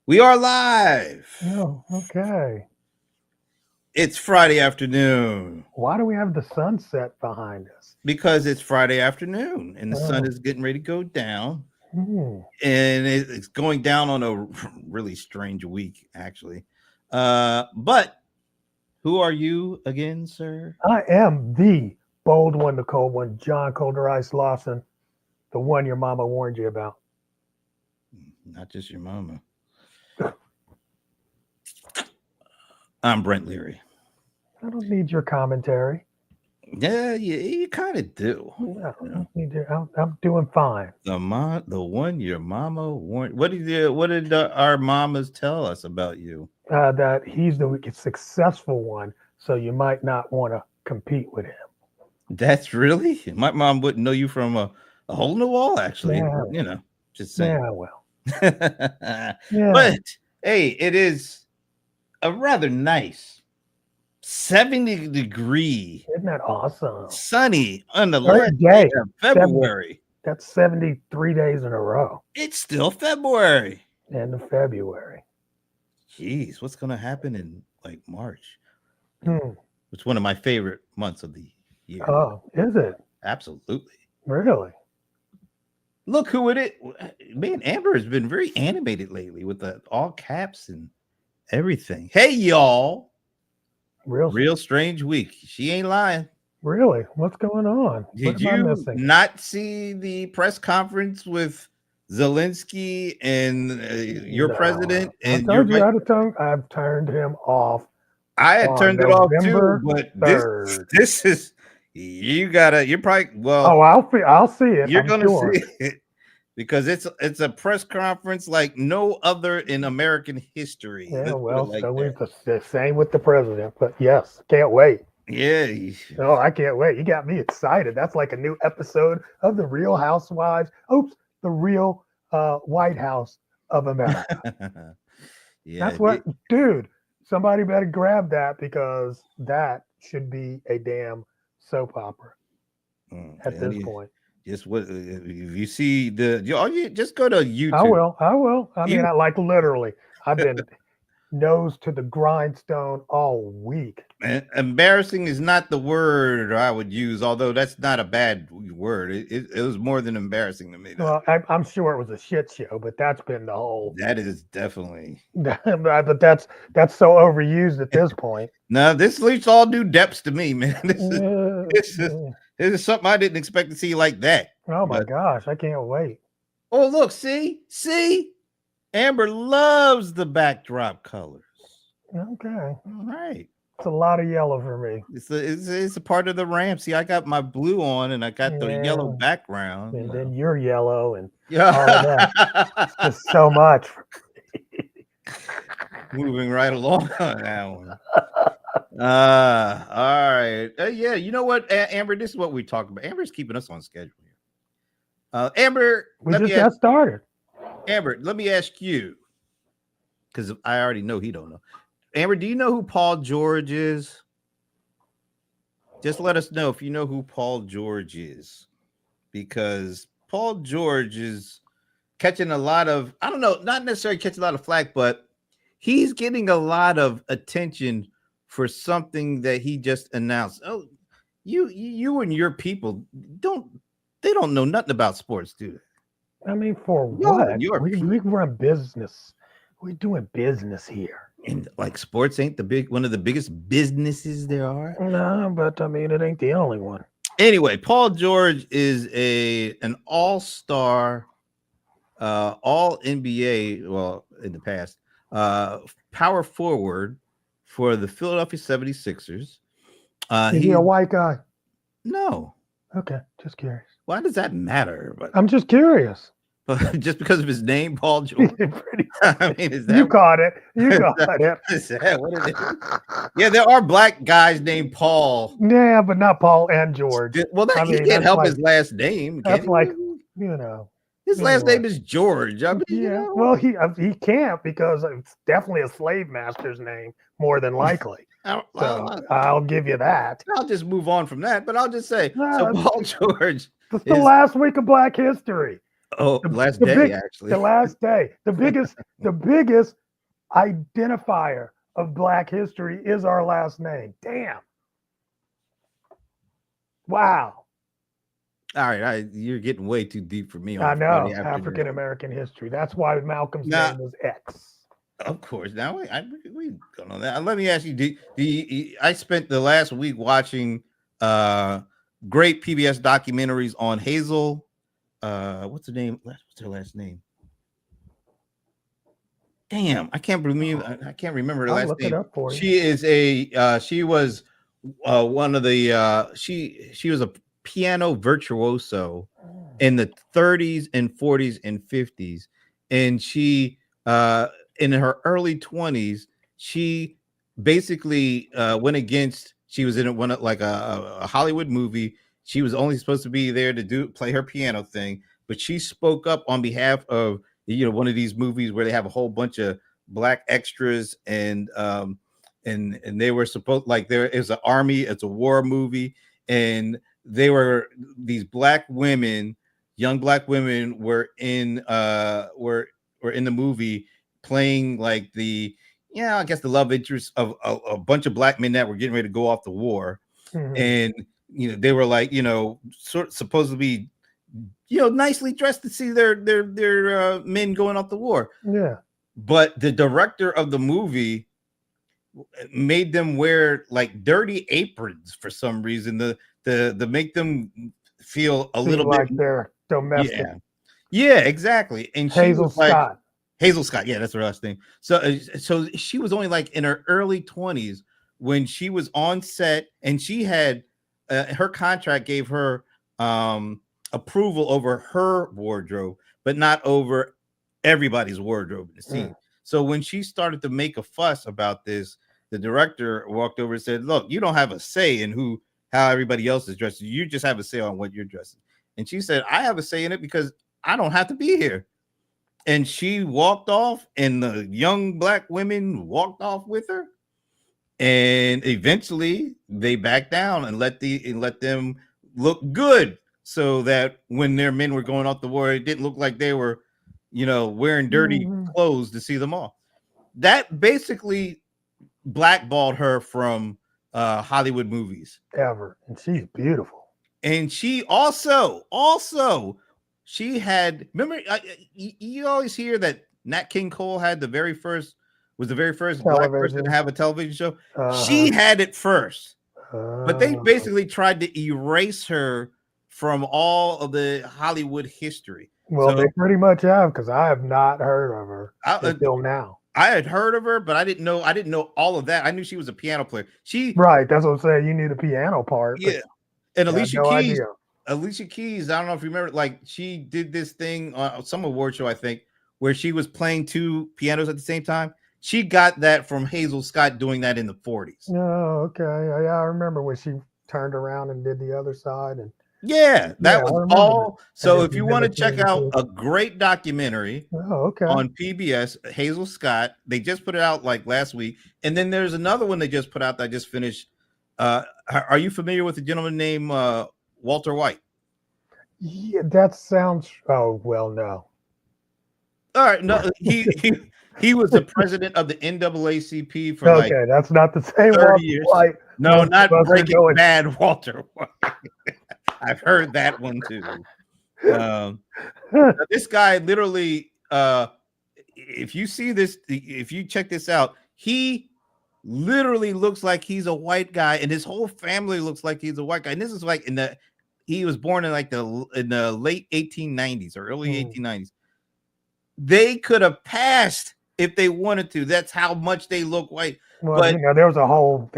We are live. Oh, okay. It's Friday afternoon Why do we have the sunset behind us? because it's Friday afternoon and the sun Oh, is getting ready to go down. hmm. And it's going down on a really strange week, actually. But who are you again, sir? I am the bold one, the cold one, John Colder Ice Lawson, the one your mama warned you about. Not just your mama. I'm Brent Leary. I don't need your commentary. Yeah, you kind of do. No, I You know, don't need your, I'm doing fine. the one your mama warned. What did our mamas tell us about you? That he's the successful one, so you might not want to compete with him. That's really my mom wouldn't know you from a hole in the wall, actually. Yeah, Just saying. yeah, well, yeah. But hey, it is a rather nice 70-degree Isn't that awesome? sunny on the last Third day day, of February. that's 73 days in a row. It's still February. End of February. Jeez, what's gonna happen in like March? Hmm. It's one of my favorite months of the year. Oh, is it Absolutely. really? Look who it is. Man, Amber has been very animated lately with the all caps and everything. Hey, y'all. Real, Real strange week. She ain't lying. really? What's going on? Did What am I you missing? not see the press conference with Zelensky and your No. president I and your told you vice? I've turned him off I had on turned it off too, November but 3rd. this is you're probably Oh, I'll see it. you're I'm gonna sure. see it because it's a press conference like no other in American history. Yeah, Let's put it well, like so that. the same with the president. But yes, can't wait. Yeah, Oh, I can't wait. You got me excited. That's like a new episode of the Real Housewives. Oops, the Real White House of America. yeah. That's what, dude. Somebody better grab that because that should be a damn soap opera at this point. Just what if you see you just go to I YouTube. will. I will. I mean, You I like literally. I've been nose to the grindstone all week. embarrassing is not the word I would use, although that's not a bad word. It was more than embarrassing to me. Well, I'm sure it was a shit show, but that's been the whole. That is definitely But that's so overused at this point. no. This leaves all new depths to me, man. This is Oh this is something I didn't expect to see like that. my But gosh, I can't wait. oh, look, see, Amber loves the backdrop colors. Okay, All right. it's a lot of yellow for me. It's a part of the ramp. See, I got my blue on and I got the yellow Yeah, background. and then you're yellow and Yeah. all of that. Just so much. Moving right along on that one. All right. Yeah, you know what, Amber? This is what we talk about. Amber's keeping us on schedule here. Amber, We just got started. Amber, let me ask you, because I already know he don't know. Amber, do you know who Paul George is? Just let us know if you know who Paul George is, because Paul George is catching a lot of, I don't know, not necessarily catching a lot of flack, but he's getting a lot of attention for something that he just announced. Oh, you and your people they don't know nothing about sports, do they? I mean, for Y'all what? and your We run business. We're doing business here. And like sports ain't one of the biggest businesses there are. No, but I mean, it ain't the only one. Anyway, Paul George is an all-star, all NBA, well, in the past, power forward for the Philadelphia 76ers. Is he a white guy? No. Okay, just curious. Why does that matter? But I'm just curious. just because of his name, Paul George. I mean, is that you caught it? You caught it. Is that what it is? Yeah, there are black guys named Paul. Yeah, but not Paul and George. Well, he can't help his last name. That's like, you know, his last name is George. I mean, yeah. Well, he can't because it's definitely a slave master's name, more than likely. I'll give you that. I'll just move on from that, but I'll just say, so Paul George. It's the last week of Black History. Oh, The, last the day big, actually. the last day. The biggest identifier of Black history is our last name. Damn. Wow. All right, you're getting way too deep for me on I a Friday know afternoon. African American history. That's why Malcolm's Now, name was X. of course. Now we going on that. Let me ask you: I spent the last week watching great PBS documentaries on Hazel. What's her name? What's her last name? Damn, I can't believe I can't remember her I'll last look it name. up for you. She is she was one of the she was a piano virtuoso in the 30s and 40s and 50s, and she in her early 20s she basically went against, she was in one like a Hollywood movie. She was only supposed to be there to play her piano thing, but she spoke up on behalf of, one of these movies where they have a whole bunch of black extras, and they were supposed, like, there is an army, it's a war movie, and they were these black women, young black women were in were in the movie playing like I guess the love interest of a bunch of black men that were getting ready to go off the war. Mhm. And they were like, sort of supposed to be nicely dressed to see their men going off the war. Yeah. But the director of the movie made them wear like dirty aprons for some reason, to make them feel a little like bit. they're domestic. Yeah, exactly. And she Hazel was like, Scott. Hazel Scott, yeah, that's her last name. So she was only like in her early 20s when she was on set, and she had her contract gave her approval over her wardrobe, but not over everybody's wardrobe in the scene. So when she started to make a fuss about this, the director walked over and said, "Look, you don't have a say in how everybody else is dressed. You just have a say on what you're dressing." And she said, "I have a say in it because I don't have to be here." And she walked off, and the young black women walked off with her. And eventually they backed down and let them look good, so that when their men were going off the war, it didn't look like they were, wearing dirty clothes to see them off. That basically blackballed her from Hollywood movies ever. And she's beautiful. And she also she had, remember, you always hear that Nat King Cole had the very first black person to have a television show. She had it first, but they basically tried to erase her from all of the Hollywood history. Well, they pretty much have, because I have not heard of her until now. I had heard of her, but I didn't know all of that. I knew she was a piano player. Right, that's what I'm saying. You knew the piano part. Yeah. And Alicia Keys, I don't know if you remember, like, she did this thing on some award show, I think, where she was playing two pianos at the same time. She got that from Hazel Scott doing that in the 40s. Oh, okay. Yeah, I remember when she turned around and did the other side. And that was all. So if you want to check out a great documentary on PBS, Hazel Scott, they just put it out like last week. And then there's another one they just put out that I just finished. Are you familiar with a gentleman named Walter White? Yeah, that sounds. Oh, well, no. All right, no, he was the president of the NAACP for that's not the same 30 years. White. No, not Breaking Bad Walter White. I've heard that one too. This guy literally, if you see this, if you check this out, he literally looks like he's a white guy, and his whole family looks like he's a white guy. And this is like he was born in like in the late 1890s or early 1890s. They could have passed if they wanted to. That's how much they look white. Well, but there's a whole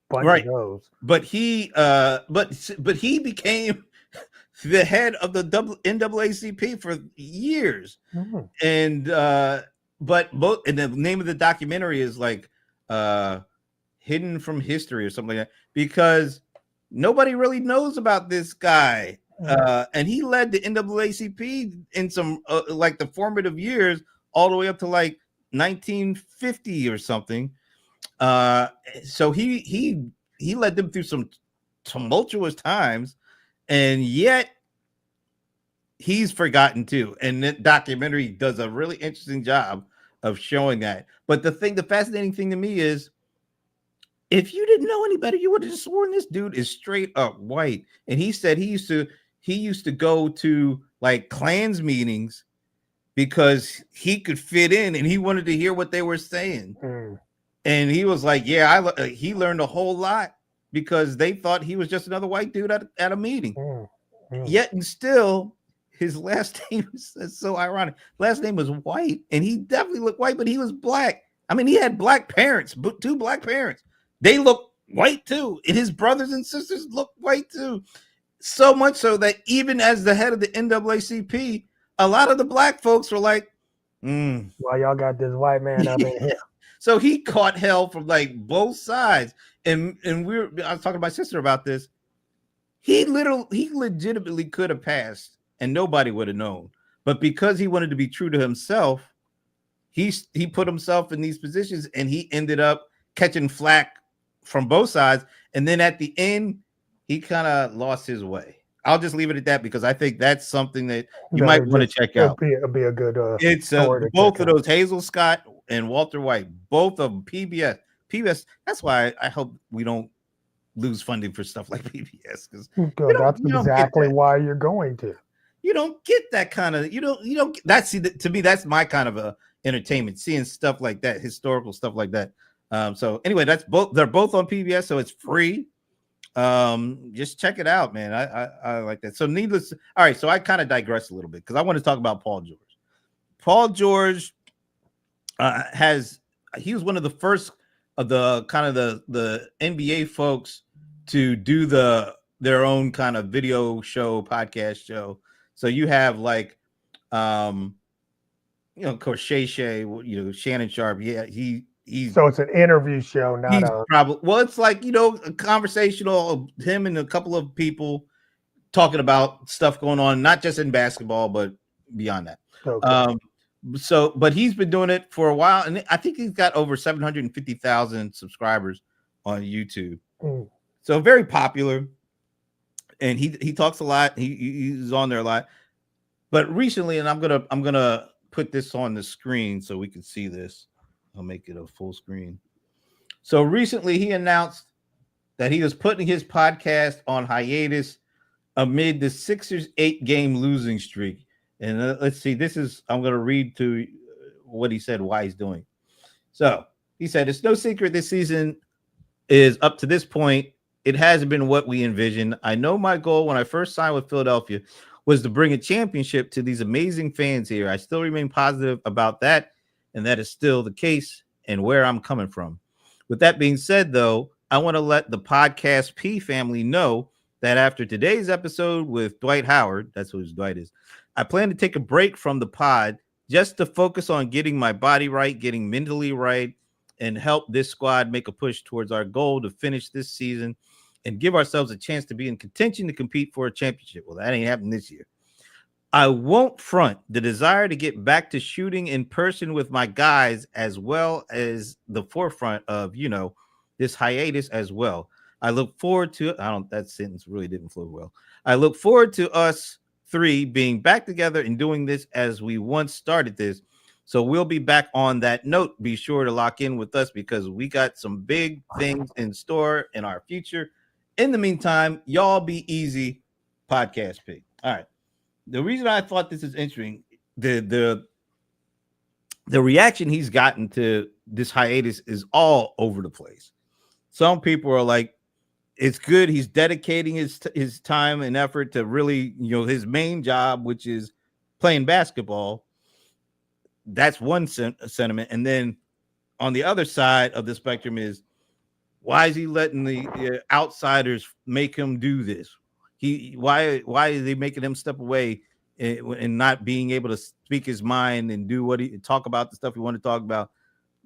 bunch of those. But he but he became the head of the NAACP for years. And and the name of the documentary is like Hidden from History or something like that, because nobody really knows about this guy. And he led the NAACP in some like the formative years all the way up to like 1950 or something. So he led them through some tumultuous times, and yet he's forgotten too. And that documentary does a really interesting job of showing that. But the fascinating thing to me is, if you didn't know any better, you would have just sworn this dude is straight up white. And he said he used to go to like Klans meetings because he could fit in and he wanted to hear what they were saying. And he was like, yeah, he learned a whole lot because they thought he was just another white dude at a meeting. Yet and still, his last name is so ironic. Last name was white, and he definitely looked white, but he was black. I mean, he had black parents, two black parents. They look white too, and his brothers and sisters look white too. So much so that even as the head of the NAACP, a lot of the black folks were like, "Why y'all got this white man up in here?" So he caught hell from like both sides, and I was talking to my sister about this. He legitimately could have passed, and nobody would have known. But because he wanted to be true to himself, he put himself in these positions, and he ended up catching flack from both sides. And then at the end, he kind of lost his way. I'll just leave it at that because I think that's something that you might want to check out. It'll be a good. It's both of those, Hazel Scott and Walter White, both of them, PBS. That's why I hope we don't lose funding for stuff like PBS, because that's exactly why you're going to. You don't get that kind of, you don't that's, to me, that's my kind of a entertainment, seeing stuff like that, historical stuff like that. So anyway, they're both on PBS, so it's free. Just check it out, man. I like that. So all right, so I kind of digress a little bit because I want to talk about Paul George. Paul George he was one of the first of the kind of the NBA folks to do their own kind of video show, podcast show. So you have like, of course, Shay, Shannon Sharpe. Yeah, he's so it's an interview show, not it's like, a conversational, him and a couple of people talking about stuff going on, not just in basketball, but beyond that. Okay. But he's been doing it for a while, and I think he's got over 750,000 subscribers on YouTube. So very popular, and he talks a lot. He's on there a lot. But recently, and I'm gonna put this on the screen so we can see this. I'll make it a full screen. So recently, he announced that he was putting his podcast on hiatus amid the Sixers 8-game losing streak. And let's see, I'm going to read to what he said, why he's doing. So he said, it's no secret this season is up to this point. It hasn't been what we envisioned. I know my goal when I first signed with Philadelphia was to bring a championship to these amazing fans here. I still remain positive about that, and that is still the case and where I'm coming from. With that being said, though, I want to let the Podcast P family know that after today's episode with Dwight Howard, that's who Dwight is, I plan to take a break from the pod just to focus on getting my body right, getting mentally right, and help this squad make a push towards our goal to finish this season and give ourselves a chance to be in contention to compete for a championship. Well, that ain't happening this year. I won't front the desire to get back to shooting in person with my guys, as well as the forefront of, this hiatus as well. I look forward to that sentence really didn't flow well. I look forward to us three being back together and doing this as we once started this. So we'll be back on that note. Be sure to lock in with us because we got some big things in store in our future. In the meantime, y'all be easy. Podcast P. All right. The reason I thought this is interesting, the reaction he's gotten to this hiatus is all over the place. Some people are like, it's good. He's dedicating his time and effort to really, his main job, which is playing basketball. That's one sentiment. And then on the other side of the spectrum is, why is he letting the outsiders make him do this? Why is he making him step away and not being able to speak his mind and do talk about the stuff he want to talk about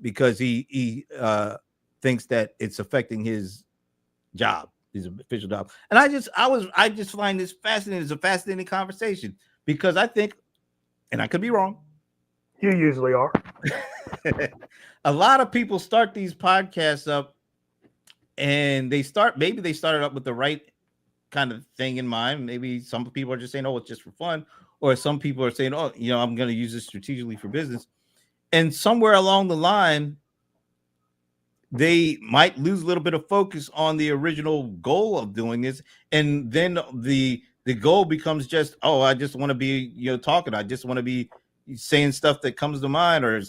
because he thinks that it's affecting his job, his official job. And I just find this fascinating. It's a fascinating conversation because I think, and I could be wrong, you usually are. A lot of people start these podcasts up and maybe they started up with the right kind of thing in mind. Maybe some people are just saying, oh, it's just for fun. or some people are saying, oh, I'm going to use this strategically for business. And somewhere along the line, they might lose a little bit of focus on the original goal of doing this, and then the goal becomes just, oh, I just want to be talking, I just want to be saying stuff that comes to mind, or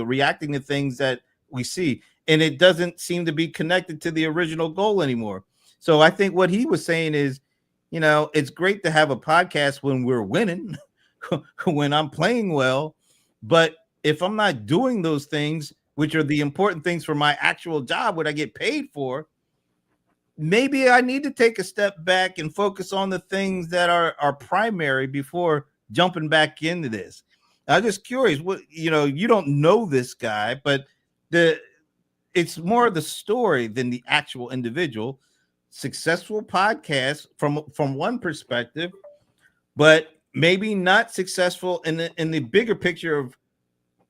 reacting to things that we see, and it doesn't seem to be connected to the original goal anymore. So I think what he was saying is, it's great to have a podcast when we're winning, when I'm playing well, but if I'm not doing those things, which are the important things for my actual job, what I get paid for, maybe I need to take a step back and focus on the things that are primary before jumping back into this. I'm just curious, what you don't know this guy, but it's more the story than the actual individual. Successful podcast from one perspective, but maybe not successful in the bigger picture of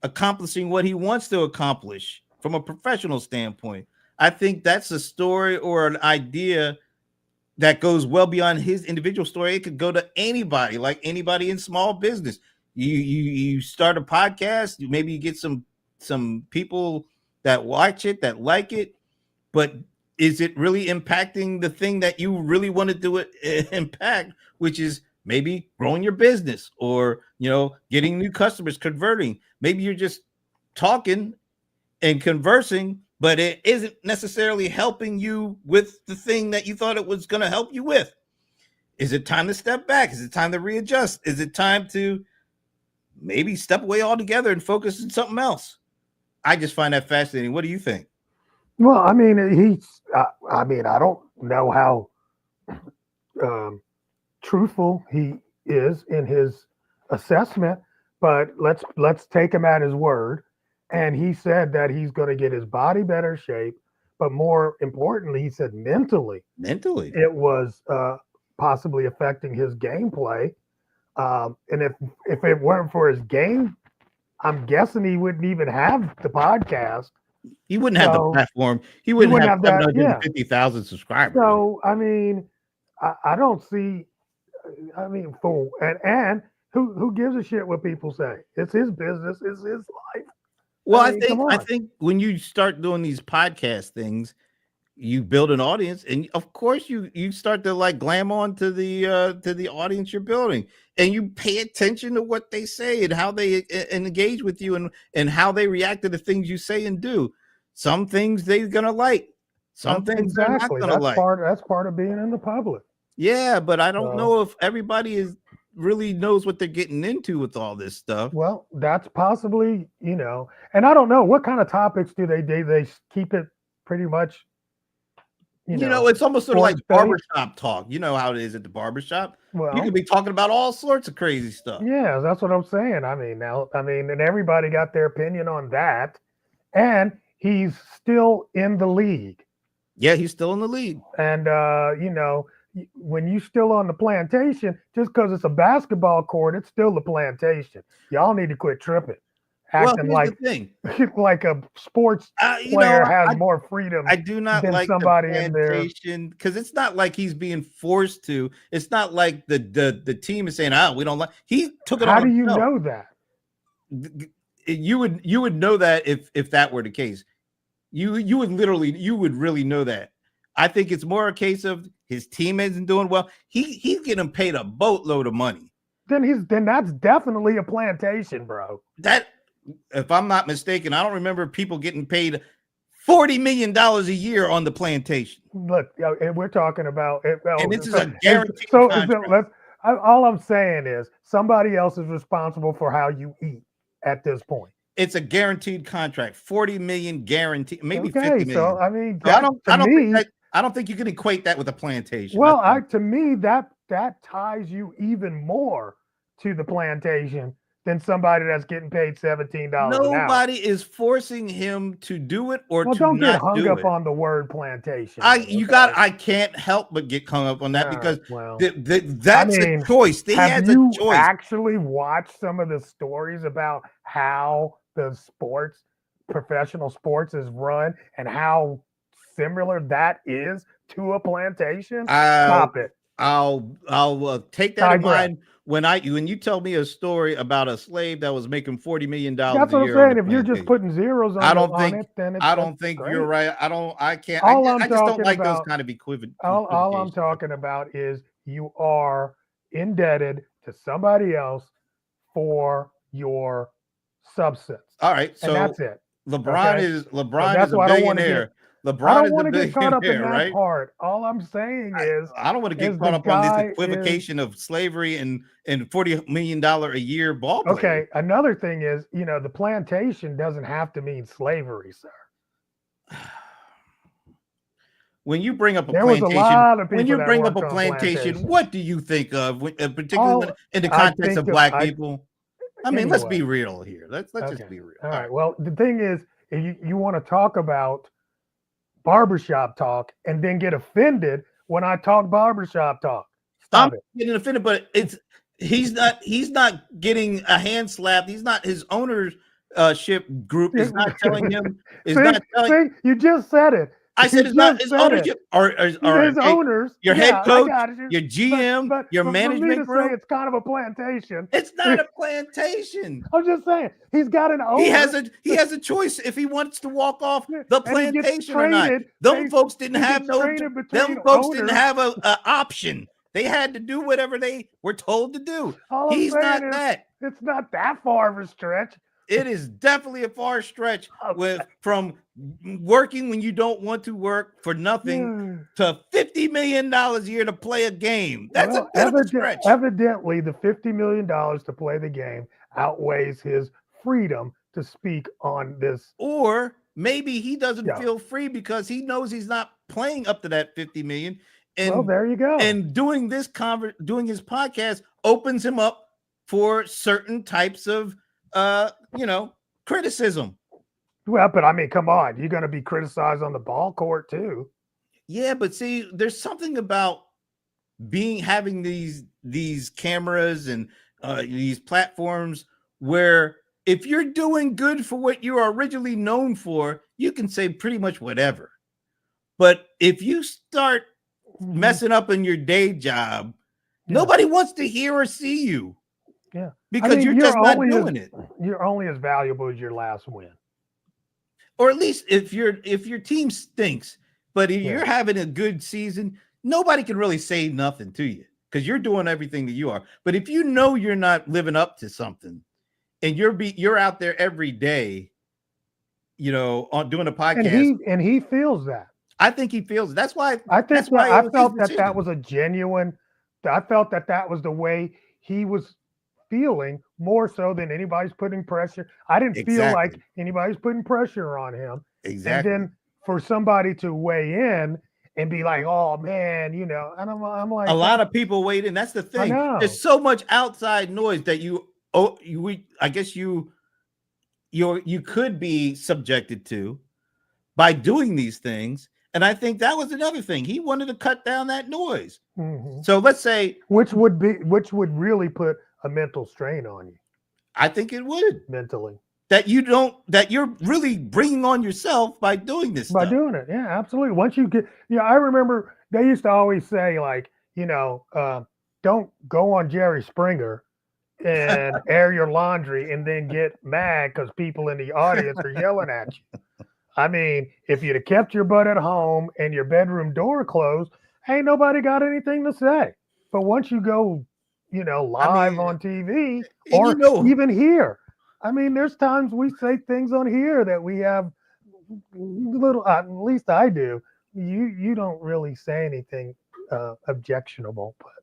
accomplishing what he wants to accomplish from a professional standpoint. I think that's a story or an idea that goes well beyond his individual story. It could go to anybody, like anybody in small business. You start a podcast, maybe you get some people that watch it, that like it, but is it really impacting the thing that you really want to do it impact, which is maybe growing your business, or getting new customers, converting? Maybe you're just talking and conversing, but it isn't necessarily helping you with the thing that you thought it was going to help you with. Is it time to step back? Is it time to readjust? Is it time to maybe step away altogether and focus on something else? I just find that fascinating. What do you think? Well, I mean, I don't know how truthful he is in his assessment, but let's take him at his word. And he said that he's going to get his body better shape, but more importantly, he said mentally it was possibly affecting his gameplay. And if it weren't for his game, I'm guessing he wouldn't even have the podcast. He wouldn't have the platform. He wouldn't have 750,000 subscribers. So, I mean, I don't see, fool. And who gives a shit what people say? It's his business. It's his life. Well, I think when you start doing these podcast things, you build an audience, and of course you start to like glam on to the audience you're building, and you pay attention to what they say and how they engage with you, and how they react to the things you say and do. Some things they're gonna like, some things they're not gonna like. That's part of being in the public. Yeah, but I don't know if everybody really knows what they're getting into with all this stuff. Well, that's possibly, and I don't know what kind of topics do they keep it pretty much. It's almost sort of like barbershop talk. You know how it is at the barbershop. Well, you could be talking about all sorts of crazy stuff. Yeah, that's what I'm saying. And everybody got their opinion on that. And he's still in the league. Yeah, he's still in the league. And, when you still on the plantation, just because it's a basketball court, it's still the plantation. Y'all need to quit tripping. Acting like a sports player has more freedom. I do not like somebody in there, because it's not like he's being forced to. It's not like the team is saying, "Oh, we don't like." He took it. How do you know that? You would know that if that were the case. You would really know that. I think it's more a case of his team isn't doing well. He's getting paid a boatload of money. Then that's definitely a plantation, bro. That. If I'm not mistaken, I don't remember people getting paid $40 million a year on the plantation. Look, we're talking about it. And this is a guaranteed contract. All I'm saying is somebody else is responsible for how you eat at this point. It's a guaranteed contract, 40 million guaranteed, maybe 50 million. So I mean, I don't think you can equate that with a plantation. Well, to me, that ties you even more to the plantation than somebody that's getting paid $17 an hour. Nobody is forcing him to do it or to not do it. Don't get hung up on the word plantation. I can't help but get hung up on that because that's a choice. Have you actually watched some of the stories about how the professional sports is run and how similar that is to a plantation? Stop it. I'll take that in Digress. mind when you tell me a story about a slave that was making $40 million That's a what I'm year on the saying. If you're just plantation. putting zeros I on don't on think it, then I that's don't think you're great. right. I can't. All I'm I just don't talking like those about, kind of all I'm equivocations. talking about is you are indebted to somebody else for your substance, All right, and so that's it. LeBron Okay, is so LeBron that's is a why I don't want to get billionaire. LeBron is a caught up in billionaire, that right? part. All I'm saying I don't want to get is the caught up on this guy is equivocation of slavery and $40 million a year ball players. okay. Another thing is, the plantation doesn't have to mean slavery, sir. When you bring up a There was a plantation, lot of when people you that bring up worked a on plantation, plantations. what do you think of, particularly when All in the I context think of of, black I people? I mean, let's anyway. be real here. Let's just Okay. be real. All All right. right. Well, the thing is, if you want to talk about barbershop talk and then get offended when I talk barbershop talk. I'm Stop it. getting offended, but he's not getting a hand slap. He's not his ownership group is not telling him is see, not telling. see, you just said it. I You said it's not just his said it. ownership or all right. His Okay, owners, your head yeah, I coach, got you. your GM, But your for me management to say group. it's kind of a plantation, It's not a plantation. I'm just saying he's got an owner. He has a choice if he wants to walk off the and he gets plantation or not. traded. Them folks didn't He have gets no. traded between Them folks didn't owners. have a option. They had to do whatever they were told to do. All I'm He's saying not is, that. it's not that far of a stretch. It is definitely a far stretch Okay. from working when you don't want to work for nothing to $50 million a year to play a game. That's a bit of a stretch. Evidently, the $50 million to play the game outweighs his freedom to speak on this. Or maybe he doesn't Yeah. feel free because he knows he's not playing up to that 50 million. And Well, there you go. And doing this doing his podcast opens him up for certain types of criticism. Well, but I mean, come on, you're going to be criticized on the ball court too. Yeah, but see, there's something about having these cameras and these platforms where if you're doing good for what you are originally known for, you can say pretty much whatever. But if you start messing up in your day job, nobody wants to hear or see you. Yeah, because you're just not doing it. You're only as valuable as your last win, or at least if your team stinks, but if you're having a good season, nobody can really say nothing to you because you're doing everything that you are. But if you know you're not living up to something, and you're out there every day, on doing a podcast, and he feels that. I think he feels it. That's why I felt that was a genuine. I felt that was the way he was feeling, more so than anybody's putting pressure. I didn't feel like anybody's putting pressure on him. Exactly. And then for somebody to weigh in and be like, "Oh man," and I'm like, a lot of people weighed in. That's the thing. There's so much outside noise that I guess you could be subjected to by doing these things. And I think that was another thing. He wanted to cut down that noise. Mm-hmm. So let's say which would really put a mental strain on you. I think it would mentally that you're really bringing on yourself by doing this by stuff. doing it. Yeah, absolutely. Once you get, I remember they used to always say like, don't go on Jerry Springer and air your laundry and then get mad because people in the audience are yelling at you. I mean, if you'd have kept your butt at home and your bedroom door closed, ain't nobody got anything to say. But once you go, live on TV or even here, I mean, there's times we say things on here that we have little, at least I do. You don't really say anything objectionable, but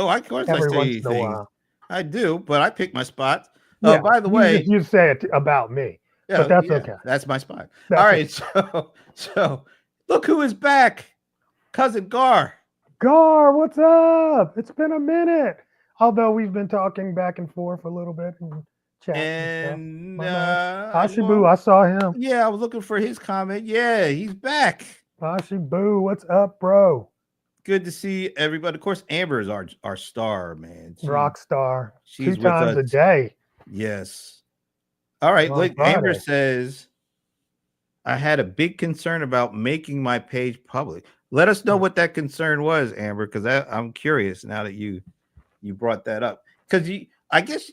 of course I say anything. I do, but I pick my spots. Yeah, by the way, you say it about me. Yeah, but that's okay. That's my spot. All right, so look who is back, cousin Gar. Gar, what's up? It's been a minute. Although we've been talking back and forth a little bit and chatting. And Ashibu, I saw him. Yeah, I was looking for his comment. Yeah, he's back. Ashibu, what's up, bro? Good to see everybody. Of course, Amber is our star, man. Rock star. She's 2 times a day. Yes. All right. Look, Amber says, I had a big concern about making my page public. Let us know what that concern was, Amber, because I'm curious now that you brought that up. Because I guess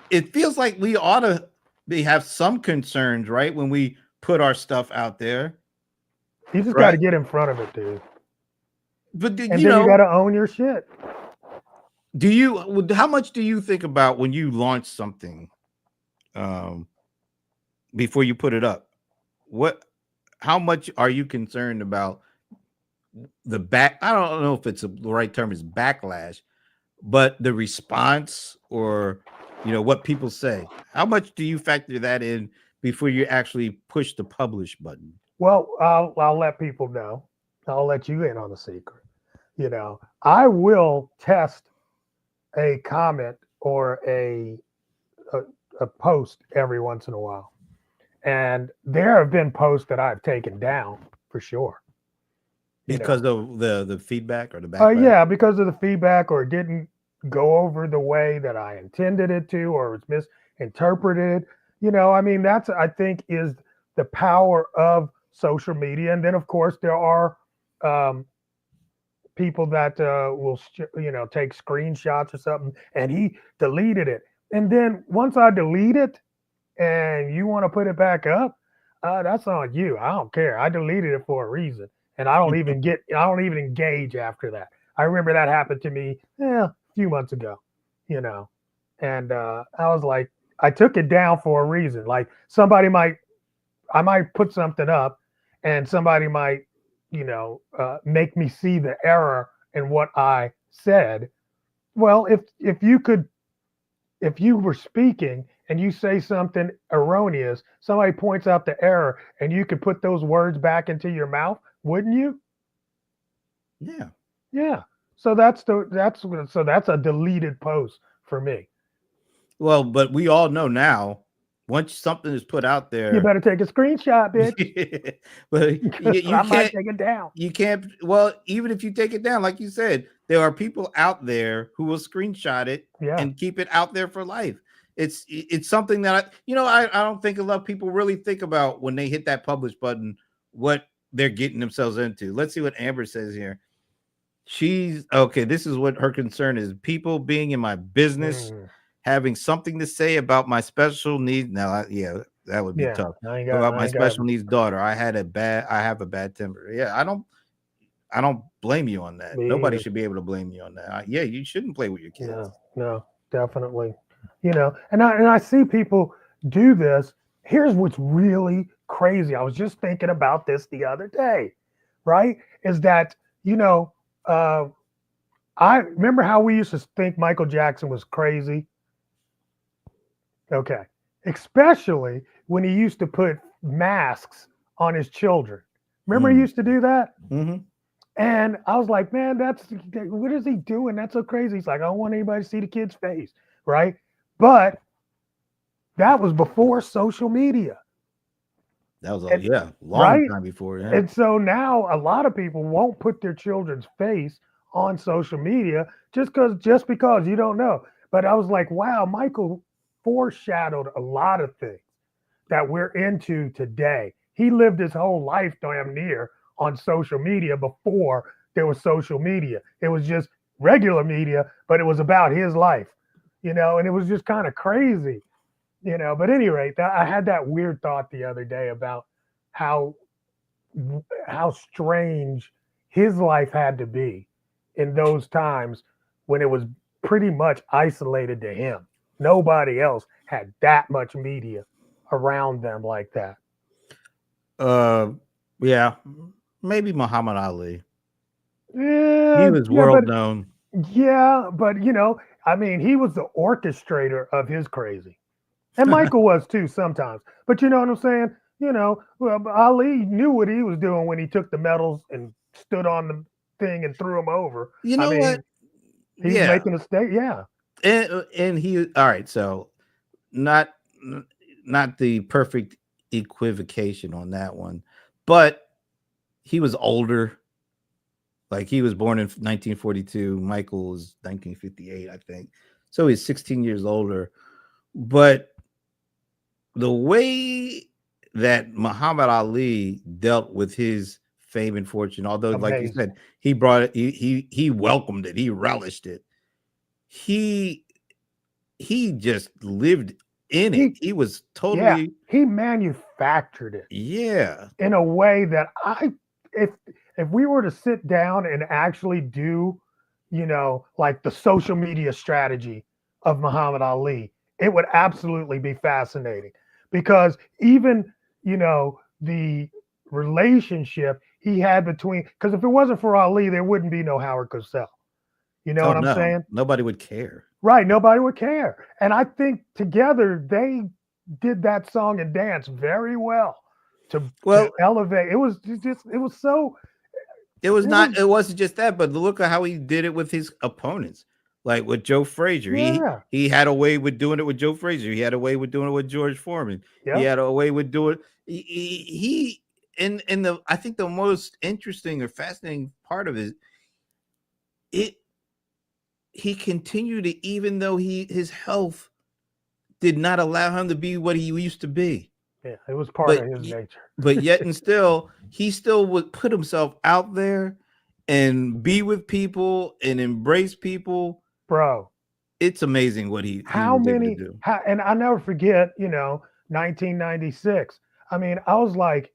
it feels like we ought to have some concerns, right? When we put our stuff out there, You just got to right? get in front of it, dude. But And then you got to own your shit. how much do you think about when you launch something before you put it up? How much are you concerned about I don't know if it's the right term is backlash, but the response or what people say? How much do you factor that in before you actually push the publish button? Well, I'll let people know. I'll let you in on the secret. I will test a comment or a post every once in a while, and there have been posts that I've taken down for sure Because of the feedback or the backlash? Yeah, because of the feedback, or it didn't go over the way that I intended it to, or it's misinterpreted. I mean, that's, I think, is the power of social media. And then, of course, there are people that will, take screenshots or something, and he deleted it. And then once I delete it and you want to put it back up, that's on you. I don't care. I deleted it for a reason. And I don't even engage after that. I remember that happened to me a few months ago, and I was like, I took it down for a reason. Like I might put something up and somebody might, make me see the error in what I said. Well, if you were speaking and you say something erroneous, somebody points out the error and you could put those words back into your mouth, wouldn't you? Yeah. Yeah. So that's a deleted post for me. Well, but we all know now, once something is put out there, you better take a screenshot, bitch. But you might take it down. You can't. Well, even if you take it down, like you said, there are people out there who will screenshot it and keep it out there for life. It's something that I don't think a lot of people really think about when they hit that publish button, what they're getting themselves into. Let's see what Amber says here. She's okay. This is what her concern is: people being in my business, having something to say about my special needs. Now, that would be tough. About my special needs daughter. I have a bad temper. Yeah, I don't blame you on that. Nobody should be able to blame you on that. You shouldn't play with your kids. No, definitely. And I see people do this. Here's what's really crazy. I was just thinking about this the other day, right? Is that, I remember how we used to think Michael Jackson was crazy. Okay. Especially when he used to put masks on his children. Remember he used to do that? Mm-hmm. And I was like, man, what is he doing? That's so crazy. He's like, I don't want anybody to see the kid's face, right? But that was before social media. That was long time before. Yeah. And so now a lot of people won't put their children's face on social media just because you don't know. But I was like, wow, Michael foreshadowed a lot of things that we're into today. He lived his whole life damn near on social media before there was social media. It was just regular media, but it was about his life, and it was just kind of crazy, But at any rate, I had that weird thought the other day about how strange his life had to be in those times when it was pretty much isolated to him. Nobody else had that much media around them like that. Yeah, maybe Muhammad Ali. Yeah, he was world known. Yeah, but I mean, he was the orchestrator of his crazy, and Michael was too sometimes. But you know what I'm saying? Well, Ali knew what he was doing when he took the medals and stood on the thing and threw them over. What? He's making a stake. Yeah. And he all right, so not the perfect equivocation on that one, but he was older. Like he was born in 1942. Michael was 1958, I think. So he's 16 years older. But the way that Muhammad Ali dealt with his fame and fortune. Although, like you Amazing. said, he brought it, he welcomed it, he relished it. He just lived in it. He was Yeah, totally, he manufactured it yeah. in a way that if if we were to sit down and actually do, like the social media strategy of Muhammad Ali, it would absolutely be fascinating because even, the relationship he had between, because if it wasn't for Ali, there wouldn't be no Howard Cosell. You know Oh what I'm no, saying? nobody would care. Right. Nobody would care. And I think together they did that song and dance very well to Well, elevate. It was just it was so it was it was not. It wasn't just that, but look at how he did it with his opponents, like with Joe Frazier. yeah. He had a way with doing it with Joe Frazier. He had a way with doing it with George Foreman. He Yep. had a way with doing. In the I think the most interesting or fascinating part of it he continued to, even though his health did not allow him to be what he used to be. Yeah. It was part But of his nature. but yet and still, he still would put himself out there and be with people and embrace people. Bro. It's amazing what he How was able to many do. and I never forget, 1996. I mean, I was like,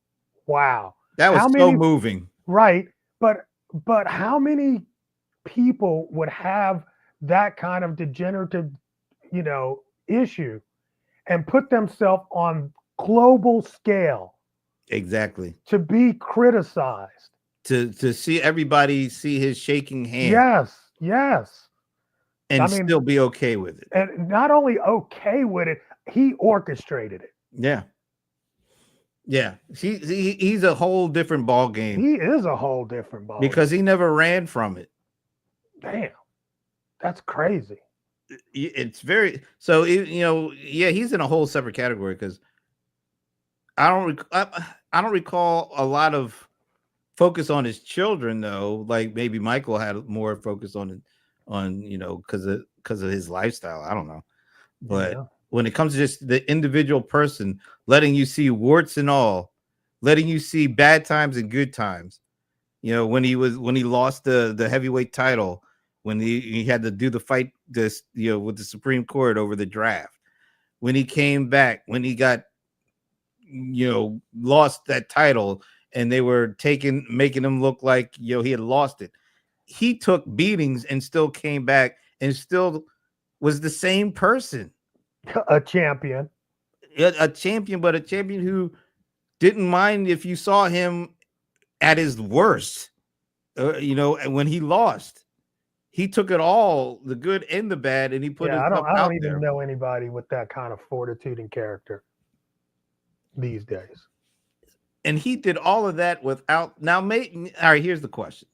wow. That was How so many moving. right? But how many people would have that kind of degenerative, issue and put themselves on global scale Exactly. to be criticized? To see everybody see his shaking hand Yes, yes. I and mean, still be okay with it. and not only okay with it, he orchestrated it. Yeah. Yeah. He's a whole different ball game He is a whole different ball. because he never ran from it. Damn, that's crazy. It's very so yeah, he's in a whole separate category because I don't recall a lot of focus on his children though. Like maybe Michael had more focus on because of his lifestyle. I don't know, but Yeah, when it comes to just the individual person, letting you see warts and all, letting you see bad times and good times. When he lost the heavyweight title, when he had to do the fight with the Supreme Court over the draft, when he came back, when he got lost that title and they were making him look like he had lost it. He took beatings and still came back and still was the same person. a champion. A champion, but a champion who didn't mind if you saw him at his worst. When he lost, he took it all, the good and the bad, and he put Yeah, himself I out don't even there. know anybody with that kind of fortitude and character these days. And he did all of that without. Now, all right, here's the question.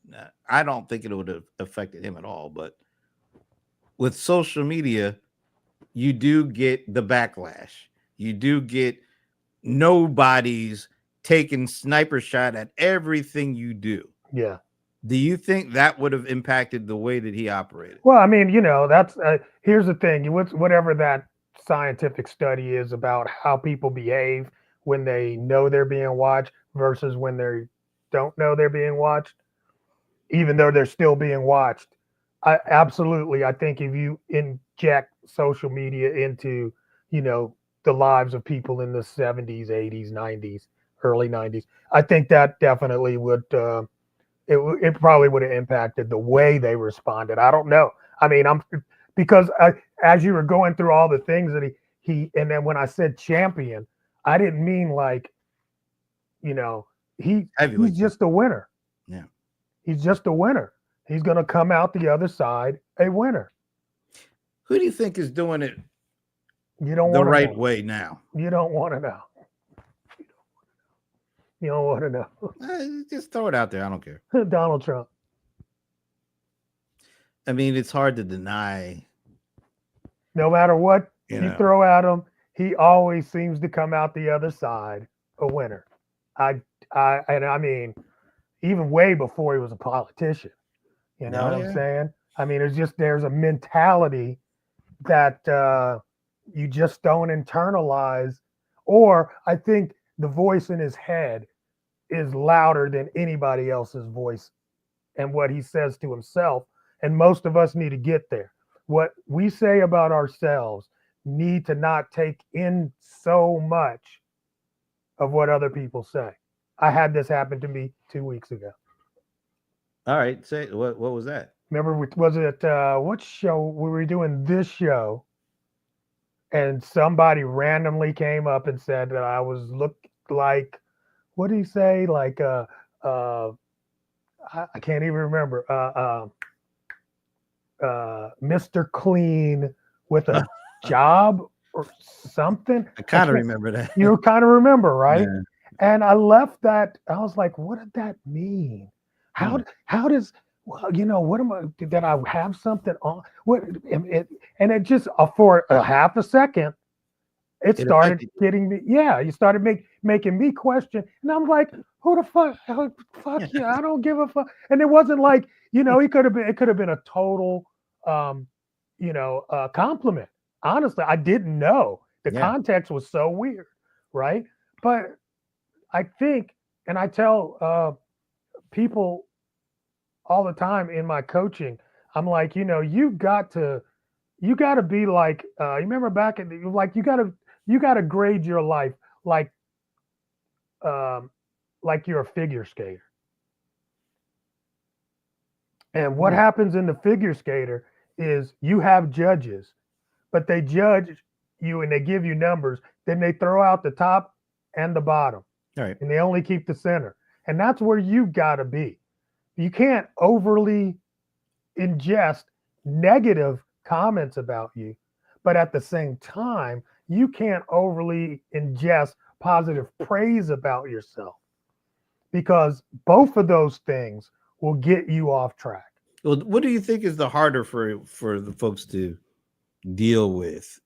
I don't think it would have affected him at all, but with social media, you do get the backlash. You do get nobody's taking sniper shot at everything you do. Yeah. Do you think that would have impacted the way that he operated? Well, I mean, that's here's the thing. Whatever that scientific study is about how people behave when they know they're being watched versus when they don't know they're being watched, even though they're still being watched. I think if you inject social media into, the lives of people in the 70s, 80s, 90s, early 90s, I think that definitely would it probably would have impacted the way they responded. I don't know. I mean, because as you were going through all the things that he and then when I said champion, I didn't mean like, he's just a winner. Yeah. He's just a winner. He's going to come out the other side a winner. Who do you think is doing it the right way now? You don't want to know. You don't want to know. Just throw it out there. I don't care. Donald Trump. I mean, it's hard to deny. No matter what you throw at him, he always seems to come out the other side a winner. I mean, even way before he was a politician. You know what I'm saying? I mean, there's a mentality that you just don't internalize. Or I think the voice in his head is louder than anybody else's voice and what he says to himself. And most of us need to get there. What we say about ourselves need to not take in so much of what other people say. I had this happen to me 2 weeks ago. All right, say what was that? Remember, was it what show we were doing this show? And somebody randomly came up and said that I was look like, what did he say? Like I can't even remember. Mr. Clean with a job or something. I kind of remember that. You kind of remember, right? Yeah. And I left that. I was like, what did that mean? How does, well, what am I, did I have something on? What and it just for a half a second, it started getting me. Yeah, you started making me question, and I'm like, who the fuck? Fuck you! I don't give a fuck. And it wasn't like it could have been a total, compliment. Honestly, I didn't know. The context was so weird, right? But I think, and I tell people all the time in my coaching, I'm like, you got to be like, you remember back in like you got to grade your life like you're a figure skater. And what happens in the figure skater is you have judges, but they judge you and they give you numbers. Then they throw out the top and the bottom. All right. And they only keep the center. And that's where you got to be. You can't overly ingest negative comments about you, but at the same time, you can't overly ingest positive praise about yourself, because both of those things will get you off track. Well, what do you think is the harder for the folks to deal with?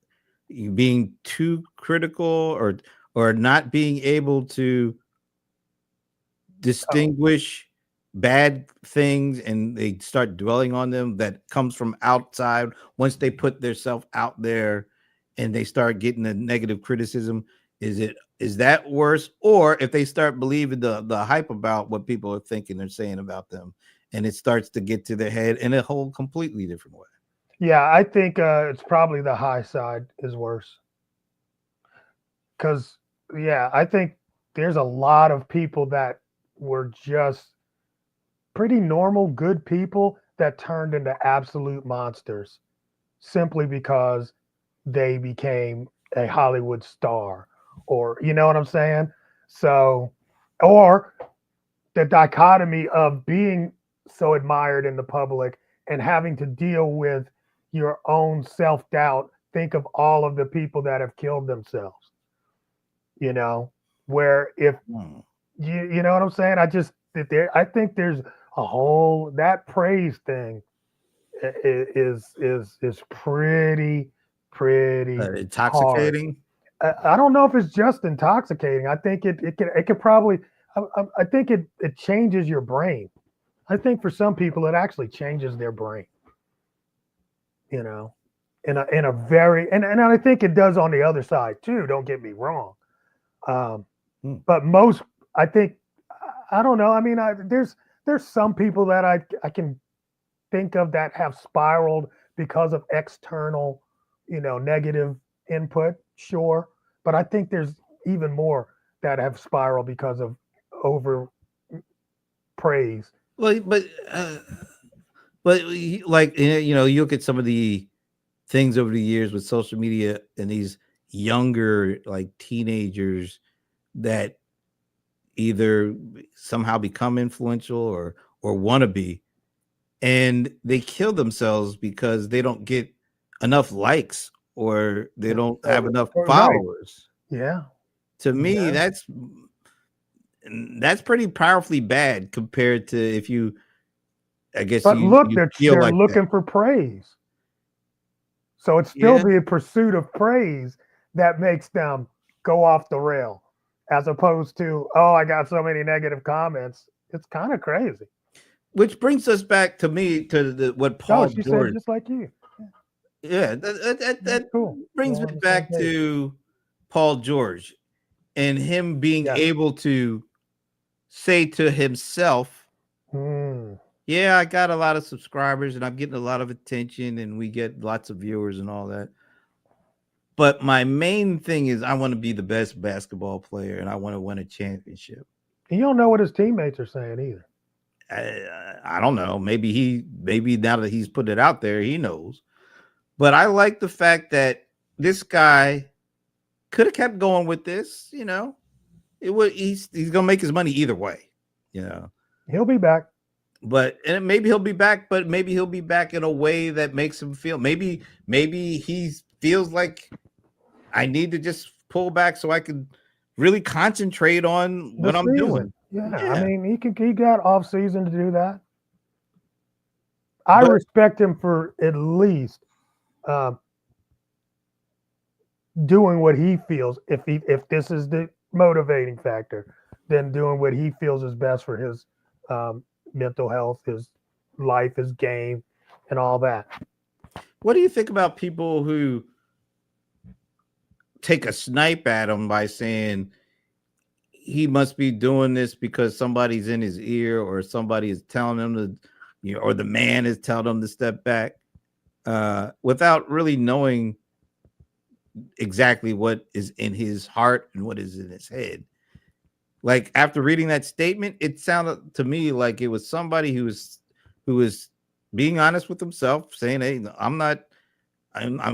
Being too critical or not being able to distinguish bad things and they start dwelling on them that comes from outside once they put themselves out there and they start getting the negative criticism? Is that worse? Or if they start believing the hype about what people are thinking or saying about them and it starts to get to their head in a whole completely different way? Yeah, I think it's probably the high side is worse. Because, I think there's a lot of people that were just pretty normal, good people that turned into absolute monsters simply because they became a Hollywood star, or you know what I'm saying? So, or the dichotomy of being so admired in the public and having to deal with your own self-doubt. Think of all of the people that have killed themselves, where if you know what I'm saying? I think there's a whole, that praise thing is pretty intoxicating. Hard. I don't know if it's just intoxicating. I think it could probably, I think it changes your brain. I think for some people it actually changes their brain, in a very, and I think it does on the other side too, don't get me wrong. But most, I think, I don't know. I mean, there's some people that I can think of that have spiraled because of external, negative input. Sure. But I think there's even more that have spiraled because of over praise. Well, but like, you look at some of the things over the years with social media and these younger, like teenagers that either somehow become influential or want to be, and they kill themselves because they don't get enough likes or they don't have enough followers. Right. Yeah. To me, that's pretty powerfully bad compared to if you, I guess. But look, they're like looking for praise. So it's still the pursuit of praise that makes them go off the rail, as opposed to, oh, I got so many negative comments. It's kind of crazy. Which brings us back to me to what Paul George said, just like you. Yeah, that cool. Brings me back to Paul George. and him being Yes. able to say to himself, yeah, I got a lot of subscribers and I'm getting a lot of attention and we get lots of viewers and all that. But my main thing is I want to be the best basketball player and I want to win a championship. You don't know what his teammates are saying either. I don't know. Maybe now that he's put it out there, he knows. But I like the fact that this guy could have kept going with this. You know, he's gonna make his money either way. You know, he'll be back. But and maybe he'll be back, but maybe he'll be back in a way that makes him feel. Maybe he feels like I need to just pull back so I can really concentrate on what I'm doing. Yeah, I mean, he got off season to do that. I respect him for at least doing what he feels. If this is the motivating factor, then doing what he feels is best for his mental health, his life, his game, and all that. What do you think about people who take a snipe at him by saying he must be doing this because somebody's in his ear or somebody is telling him to, you know, or the man is telling him to step back, without really knowing exactly what is in his heart and what is in his head? Like after reading that statement, it sounded to me like it was somebody who was being honest with himself, saying, "Hey, I'm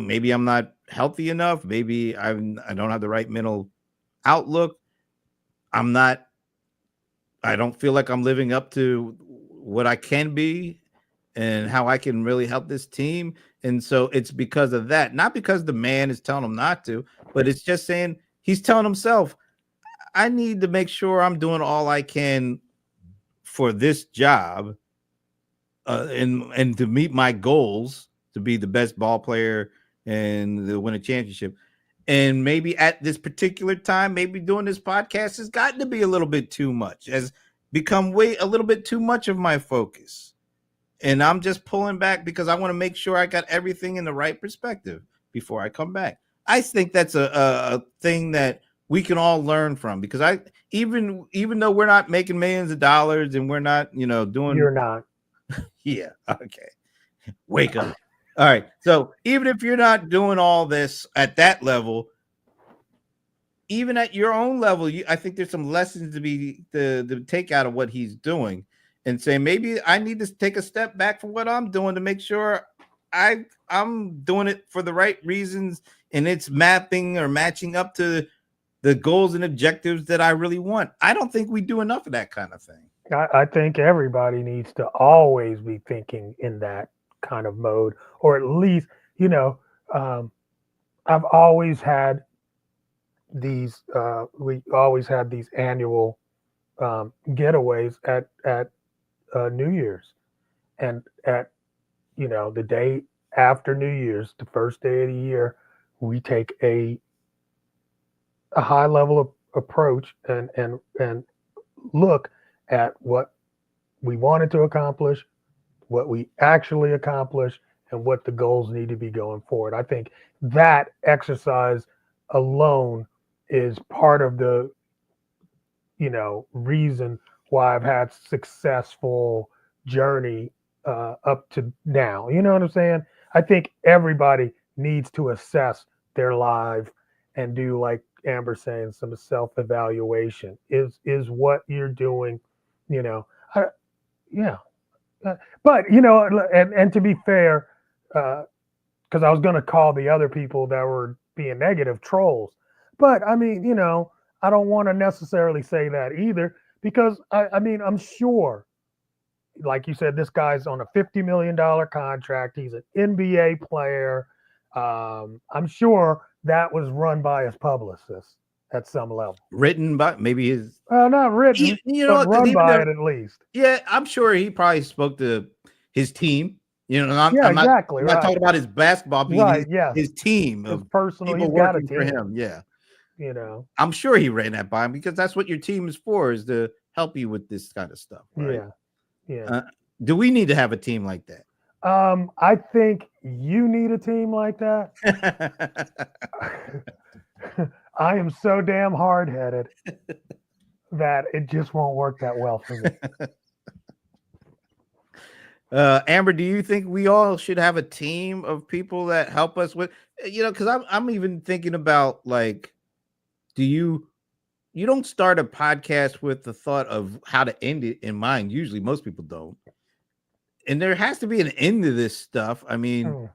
maybe I'm not healthy enough. Maybe I don't have the right mental outlook. I don't feel like I'm living up to what I can be and how I can really help this team." And so it's because of that, not because the man is telling him not to, but it's just saying he's telling himself, I need to make sure I'm doing all I can for this job and to meet my goals to be the best ball player and to win a championship. And maybe at this particular time, maybe doing this podcast has gotten to be a little bit too much, has become a little bit too much of my focus. And I'm just pulling back because I want to make sure I got everything in the right perspective before I come back. I think that's a thing that we can all learn from, because even though we're not making millions of dollars and we're not, doing. You're not. Yeah. Okay. Wake up. All right. So even if you're not doing all this at that level, even at your own level, I think there's some lessons to take out of what he's doing and say, maybe I need to take a step back from what I'm doing to make sure I'm doing it for the right reasons and it's mapping or matching up to the goals and objectives that I really want. I don't think we do enough of that kind of thing. I think everybody needs to always be thinking in that kind of mode, or at least, I've always had these, we always had these annual getaways at New Year's, and at, the day after New Year's, the first day of the year, we take a high level of approach and look at what we wanted to accomplish, what we actually accomplished, and what the goals need to be going forward. I think that exercise alone is part of the, reason why I've had successful journey up to now. You know what I'm saying? I think everybody needs to assess their life and do, like Amber saying, some self-evaluation. Is what you're doing, but and to be fair, because I was going to call the other people that were being negative trolls, but I mean, I don't want to necessarily say that either, because I'm sure, like you said, this guy's on a $50 million contract. He's an NBA player. I'm sure that was run by his publicist at some level. Written by maybe his not written, but run by it at least. Yeah, I'm sure he probably spoke to his team. I'm not talking about his basketball being his team his of personal. People he's got working a team for him. Yeah, I'm sure he ran that by him, because that's what your team is for, is to help you with this kind of stuff. Right? Yeah. Do we need to have a team like that? I think you need a team like that. I am so damn hard headed that it just won't work that well for me. Amber, do you think we all should have a team of people that help us with, because I'm even thinking about, like, do you don't start a podcast with the thought of how to end it in mind. Usually most people don't. And there has to be an end to this stuff. I mean, how?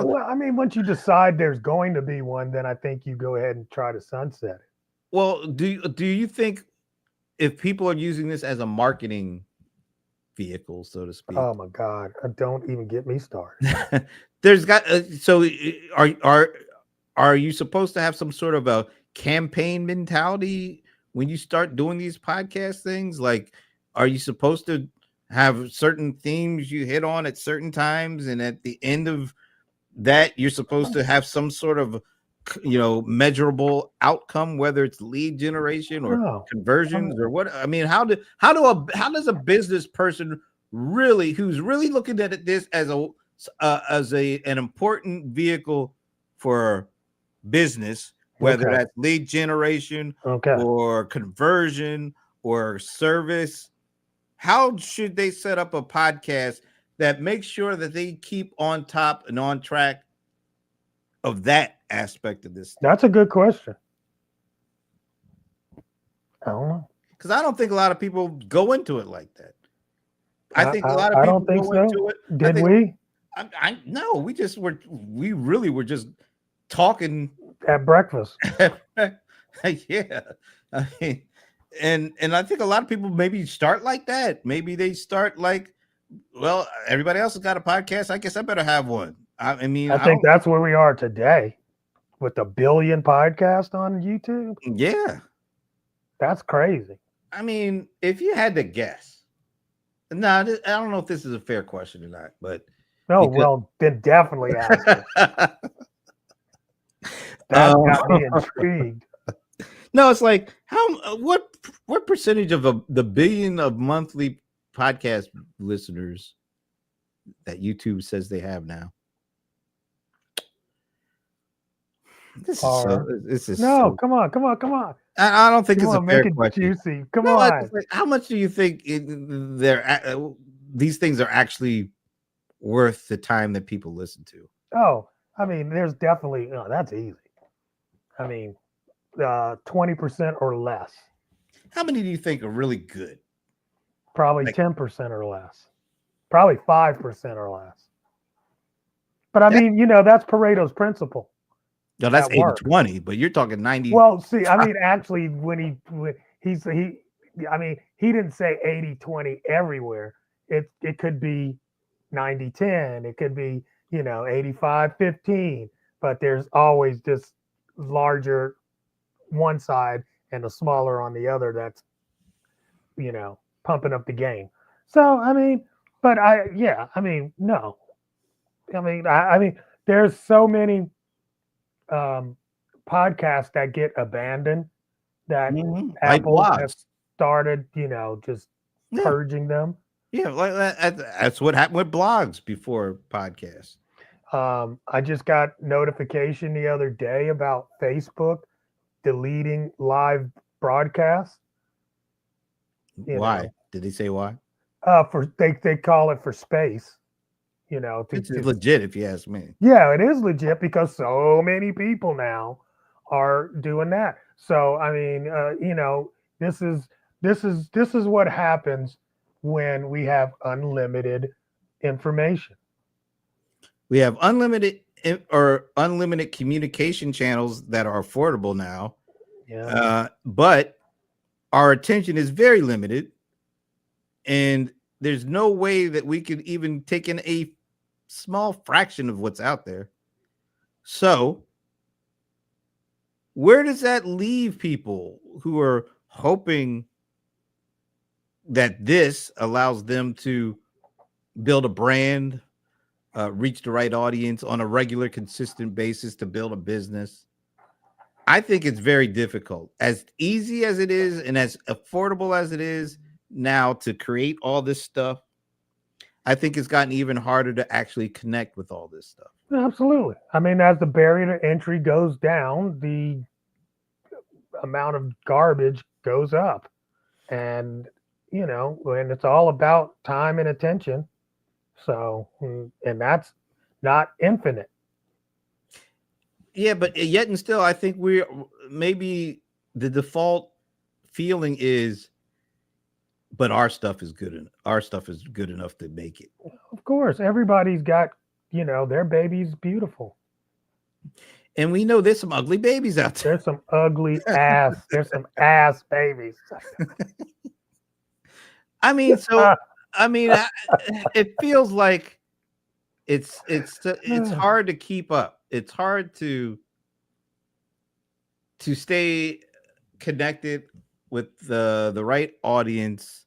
Well, I mean, once you decide there's going to be one, then I think you go ahead and try to sunset it. Well, do you think if people are using this as a marketing vehicle, so to speak? Oh my God! Don't even get me started. There's got are you supposed to have some sort of a campaign mentality when you start doing these podcast things? Like, are you supposed to have certain themes you hit on at certain times, and at the end of that you're supposed to have some sort of measurable outcome, whether it's lead generation or conversions or what? I mean, how does a business person who's really looking at this as an important vehicle for business, whether that's lead generation or conversion or service, how should they set up a podcast that makes sure that they keep on top and on track of that aspect of this? That's a good question. I don't know, because I don't think a lot of people go into it like that. I think a lot of people go into it. Did we? No, we really were just talking at breakfast. Yeah, I mean, and I think a lot of people maybe start like that. Maybe they start like, well, everybody else has got a podcast, I guess I better have one. I mean, I think that's where we are today with the 1 billion podcast on YouTube. Yeah, that's crazy. I mean, if you had to guess, I don't know if this is a fair question or not, but well, then definitely ask it. That got me intrigued. No, it's like what percentage of the 1 billion of monthly podcast listeners that YouTube says they have now? Come on. I don't think it's a fair question. Juicy. Come on. Like, how much do you think these things are actually worth the time that people listen to? Oh, I mean, there's definitely that's easy. I mean, 20% or less. How many do you think are really good? Probably 10% or less. Probably 5% or less. But I mean, that's Pareto's principle. No, that's 80-20, but you're talking 90. Well, see, I mean, actually, he didn't say 80-20 everywhere. It could be 90-10. It could be, 85-15. But there's always this larger one side and a smaller on the other that's, pumping up the game. So, I mean, but no. I mean, there's so many podcasts that get abandoned that Apple has started, just purging them. Yeah, like that's what happened with blogs before podcasts. I just got notification the other day about Facebook deleting live broadcasts. Why? Did they say why? They call it for space. It's legit if you ask me. Yeah, it is legit because so many people now are doing that. So I mean, this is what happens when we have unlimited information. We have unlimited communication channels that are affordable now. Yeah. But our attention is very limited, and there's no way that we could even take in a small fraction of what's out there. So where does that leave people who are hoping that this allows them to build a brand, reach the right audience on a regular, consistent basis, to build a business? I think it's very difficult. As easy as it is and as affordable as it is now to create all this stuff, I think it's gotten even harder to actually connect with all this stuff. Absolutely. I mean, as the barrier to entry goes down, the amount of garbage goes up. And, and it's all about time and attention. So, and that's not infinite. Yeah, but yet and still, I think we're maybe the default feeling is, but our stuff is good. Our stuff is good enough to make it. Of course, everybody's got, their baby's beautiful. And we know there's some ugly babies out there. There's some ugly ass. There's some ass babies. I mean, so I mean, it feels like it's hard to keep up. It's hard to stay connected with the right audience,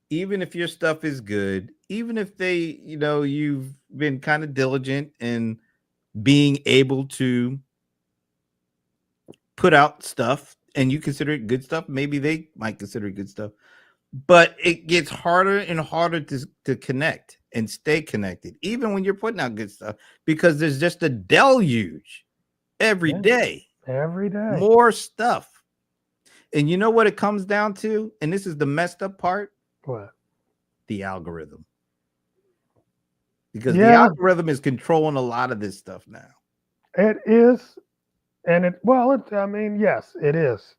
even if your stuff is good, even if they, you've been kind of diligent in being able to put out stuff and you consider it good stuff. Maybe they might consider it good stuff, but it gets harder and harder to connect and stay connected, even when you're putting out good stuff, because there's just a deluge every day. Every day. More stuff. And you know what it comes down to? And this is the messed up part. What? The algorithm. Because the algorithm is controlling a lot of this stuff now. It is. And I mean, yes, it is.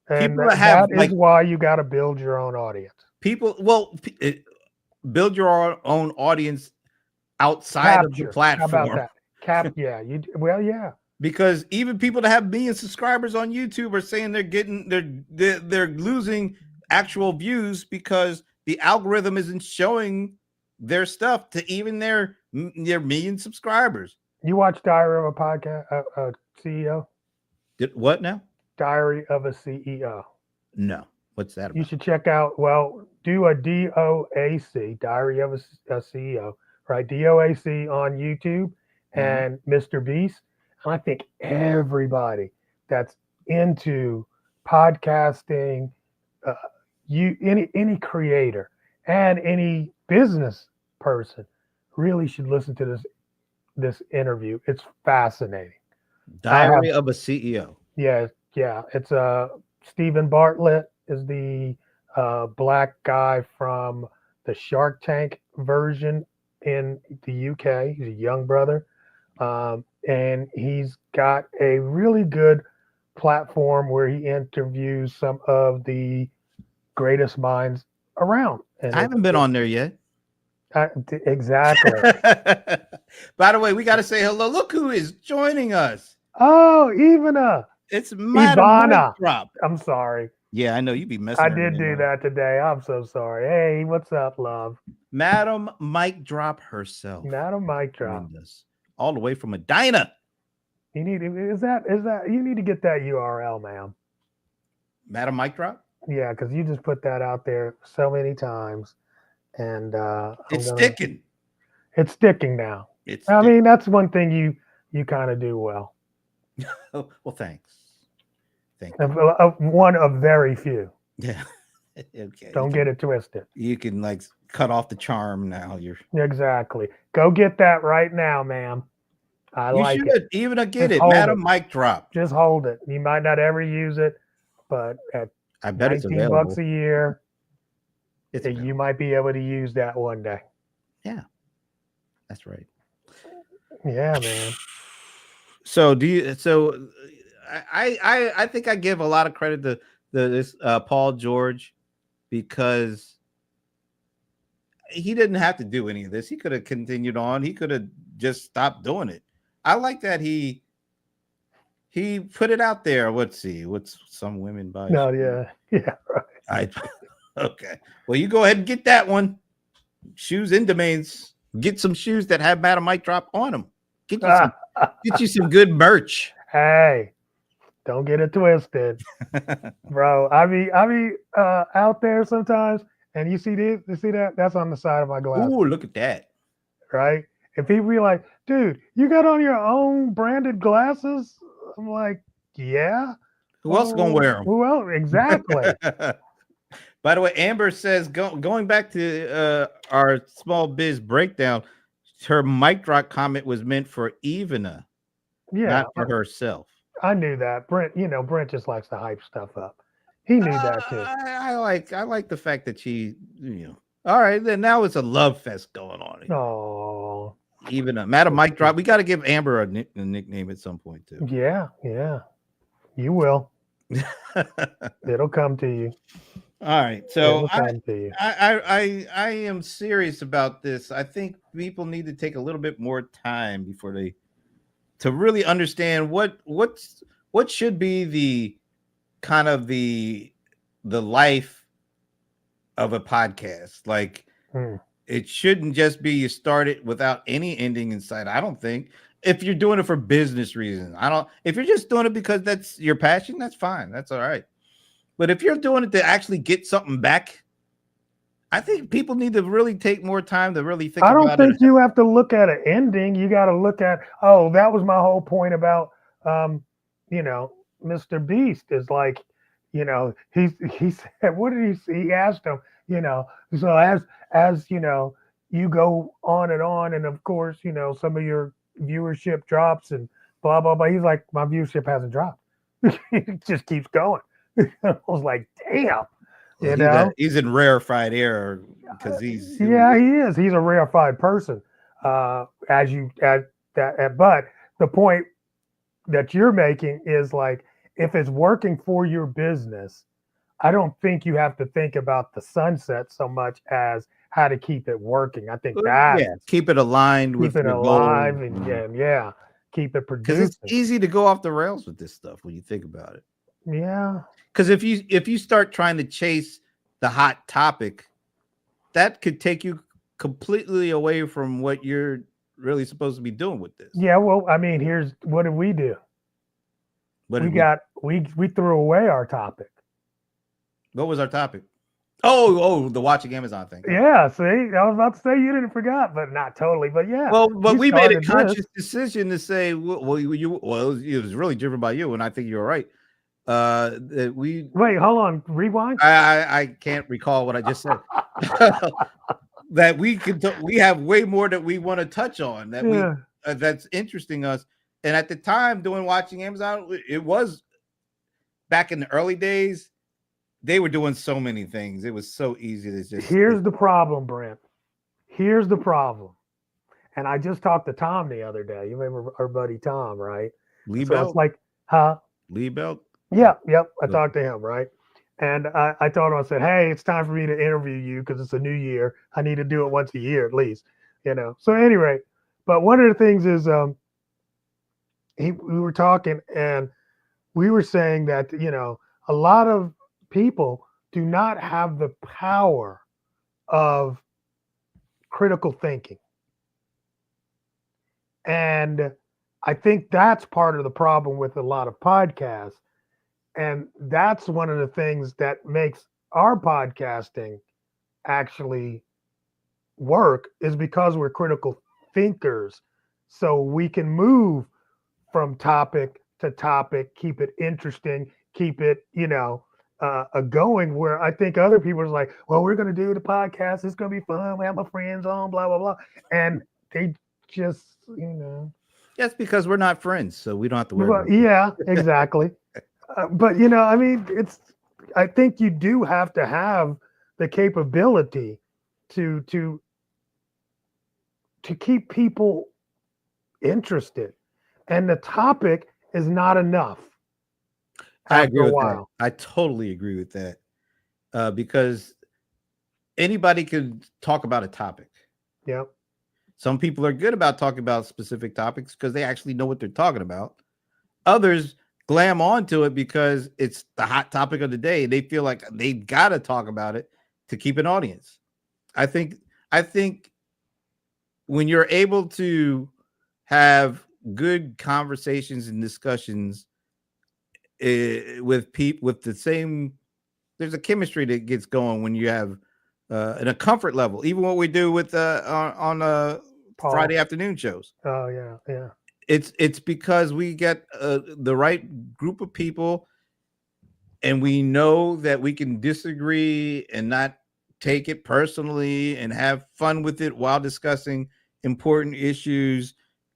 And that is why you got to build your own audience. Build your own audience outside of the platform. How about that? Yeah. Because even people that have million subscribers on YouTube are saying they're losing actual views because the algorithm isn't showing their stuff to even their million subscribers. You watch Diary of a Podcast CEO? What now? Diary of a CEO. No. What's that about? You should check out. Well, do a DOAC, Diary of a CEO, right? DOAC on YouTube and Mr. Beast. And I think everybody that's into podcasting, any creator and any business person really should listen to this interview. It's fascinating. Diary of a CEO. Yeah. It's Stephen Bartlett is the black guy from the Shark Tank version in the UK. He's a young brother. And he's got a really good platform where he interviews some of the greatest minds around. And I haven't been on there yet. Exactly. By the way, we got to say hello. Look who is joining us. Oh, Ivana. It's Ivana. I'm sorry. Yeah, I know you be messing. I did do that today. I'm so sorry. Hey, what's up, love? Madam Mic Drop herself. Madam Mic Drop. All the way from Medina. You need you need to get that URL, ma'am. Madam Mic Drop? Yeah, because you just put that out there so many times. And it's sticking. It's sticking now. I mean, that's one thing you kind of do well. Oh, well, thanks. Thank you. One of very few. Yeah. Okay. Don't get it twisted. You can cut off the charm now. Exactly. Go get that right now, ma'am. You should even get it. Madam Mic Drop. Just hold it. You might not ever use it, but at I bet it's available. $19 a year, you might be able to use that one day. Yeah, that's right. Yeah, man. So I think I give a lot of credit to this Paul George, because he didn't have to do any of this. He could have continued on. He could have just stopped doing it. I like that he put it out there. What's some women buy? No, yeah, right. Okay. Well, you go ahead and get that one. Shoes in domains. Get some shoes that have Madam Mic Drop on them. Get you some good merch. Hey, don't get it twisted, bro. I be out there sometimes, and you see that? That's on the side of my glass. Ooh, look at that. Right? And people be like, dude, you got on your own branded glasses? I'm like, yeah. Who else gonna wear them? Who else? Exactly. By the way, Amber says, going back to our small biz breakdown, her mic drop comment was meant for Ivana, Yeah, not for herself. I knew that. Brent, Brent just likes to hype stuff up. He knew that too. I like the fact that she, all right, then now it's a love fest going on. Oh, Even a matter mic drop. We got to give Amber a nickname at some point too. yeah, you will. It'll come to you. All right, so I am serious about this. I think people need to take a little bit more time before to really understand what should be the kind of the life of a podcast. Like it shouldn't just be you start it without any ending in sight. I don't think. If you're doing it for business reasons, if you're just doing it because that's your passion, that's fine. That's all right. But if you're doing it to actually get something back, I think people need to really take more time to really think about it. I don't think you have to look at an ending. You got to look at, that was my whole point about, Mr. Beast is like, he said, what did he say? He asked him, so as you go on, and of course, some of your viewership drops and blah, blah, blah. He's like, my viewership hasn't dropped. It just keeps going. I was like, damn. He's in rarefied air because he is. He's a rarefied person. But the point that you're making is like, if it's working for your business, I don't think you have to think about the sunset so much as how to keep it working. I think keep it aligned with keep it alive goal. And keep it producing. Because it's easy to go off the rails with this stuff when you think about it. Yeah. Because if you start trying to chase the hot topic, that could take you completely away from what you're really supposed to be doing with this. Yeah, well, I mean, here's what did we do? We threw away our topic. What was our topic? Oh, the watching Amazon thing. Yeah, see, I was about to say you didn't forget, but not totally. But yeah. Well, but we made a conscious decision to say, it was really driven by you, and I think you're right. Wait, hold on, rewind. I can't recall what I just said. That we have way more that we want to touch on that's interesting us. And at the time doing watching Amazon, it was back in the early days. They were doing so many things. It was so easy to just. Here's the problem, Brent. Here's the problem. And I just talked to Tom the other day. You remember our buddy Tom, right? Lee Belt. It's like, huh? Lee Belt. Yeah, yep. I talked to him, right? And I told him, I said, hey, it's time for me to interview you because it's a new year. I need to do it once a year at least, So anyway, but one of the things is we were talking and we were saying that, a lot of people do not have the power of critical thinking. And I think that's part of the problem with a lot of podcasts. And that's one of the things that makes our podcasting actually work is because we're critical thinkers. So we can move from topic to topic, keep it interesting, keep it, going, where I think other people are like, well, we're going to do the podcast. It's going to be fun. We have my friends on, blah, blah, blah. And they just, That's because we're not friends. So we don't have to worry about it. Yeah, exactly. But, I think you do have to have the capability to keep people interested. And the topic is not enough. I agree with that. I totally agree with that. Because anybody can talk about a topic. Yeah. Some people are good about talking about specific topics because they actually know what they're talking about. Others glam onto it because it's the hot topic of the day. They feel like they got to talk about it to keep an audience. I think when you're able to have good conversations and discussions with people with the same, there's a chemistry that gets going when you have in a comfort level, even what we do with on Friday afternoon shows. Oh yeah. It's because we get the right group of people, and we know that we can disagree and not take it personally and have fun with it while discussing important issues,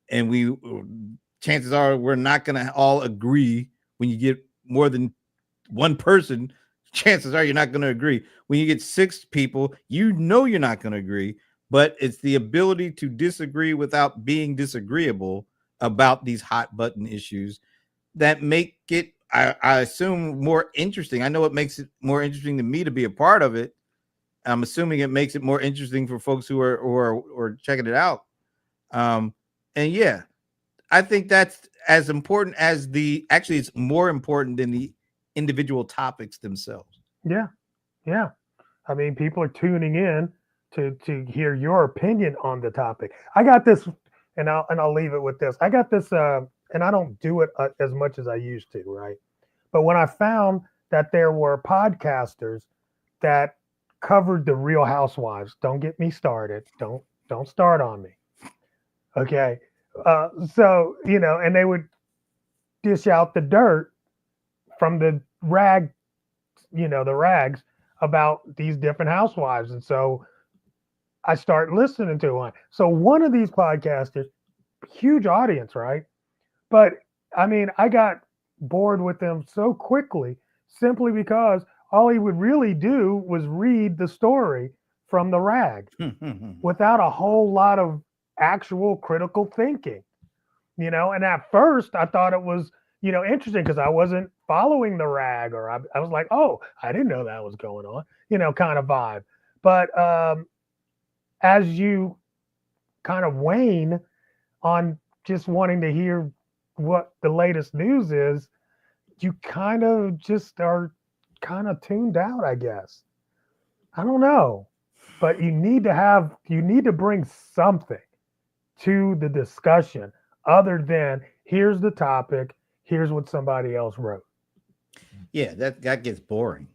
and chances are we're not going to all agree. When you get more than one person, chances are you're not going to agree. When you get 6 people, you're not going to agree, but it's the ability to disagree without being disagreeable about these hot button issues that make it, I assume, more interesting. I know it makes it more interesting to me to be a part of it. I'm assuming it makes it more interesting for folks who are checking it out. And yeah, I think that's as important as actually it's more important than the individual topics themselves. Yeah. Yeah. I mean, people are tuning in to hear your opinion on the topic. I got this, and I'll leave it with this. I got this, and I don't do it as much as I used to, right? But when I found that there were podcasters that covered the Real Housewives, don't get me started. Don't start on me. Okay. So and they would dish out the dirt from the rags about these different housewives. And so I start listening to one. So one of these podcasters, huge audience, right? But I mean, I got bored with them so quickly simply because all he would really do was read the story from the rag without a whole lot of actual critical thinking. And at first I thought it was, interesting because I wasn't following the rag, or I was like, oh, I didn't know that was going on, kind of vibe. But as you kind of wane on just wanting to hear what the latest news is, you kind of just are kind of tuned out, I guess. I don't know, but you need to bring something to the discussion other than here's the topic, here's what somebody else wrote. Yeah, that gets boring.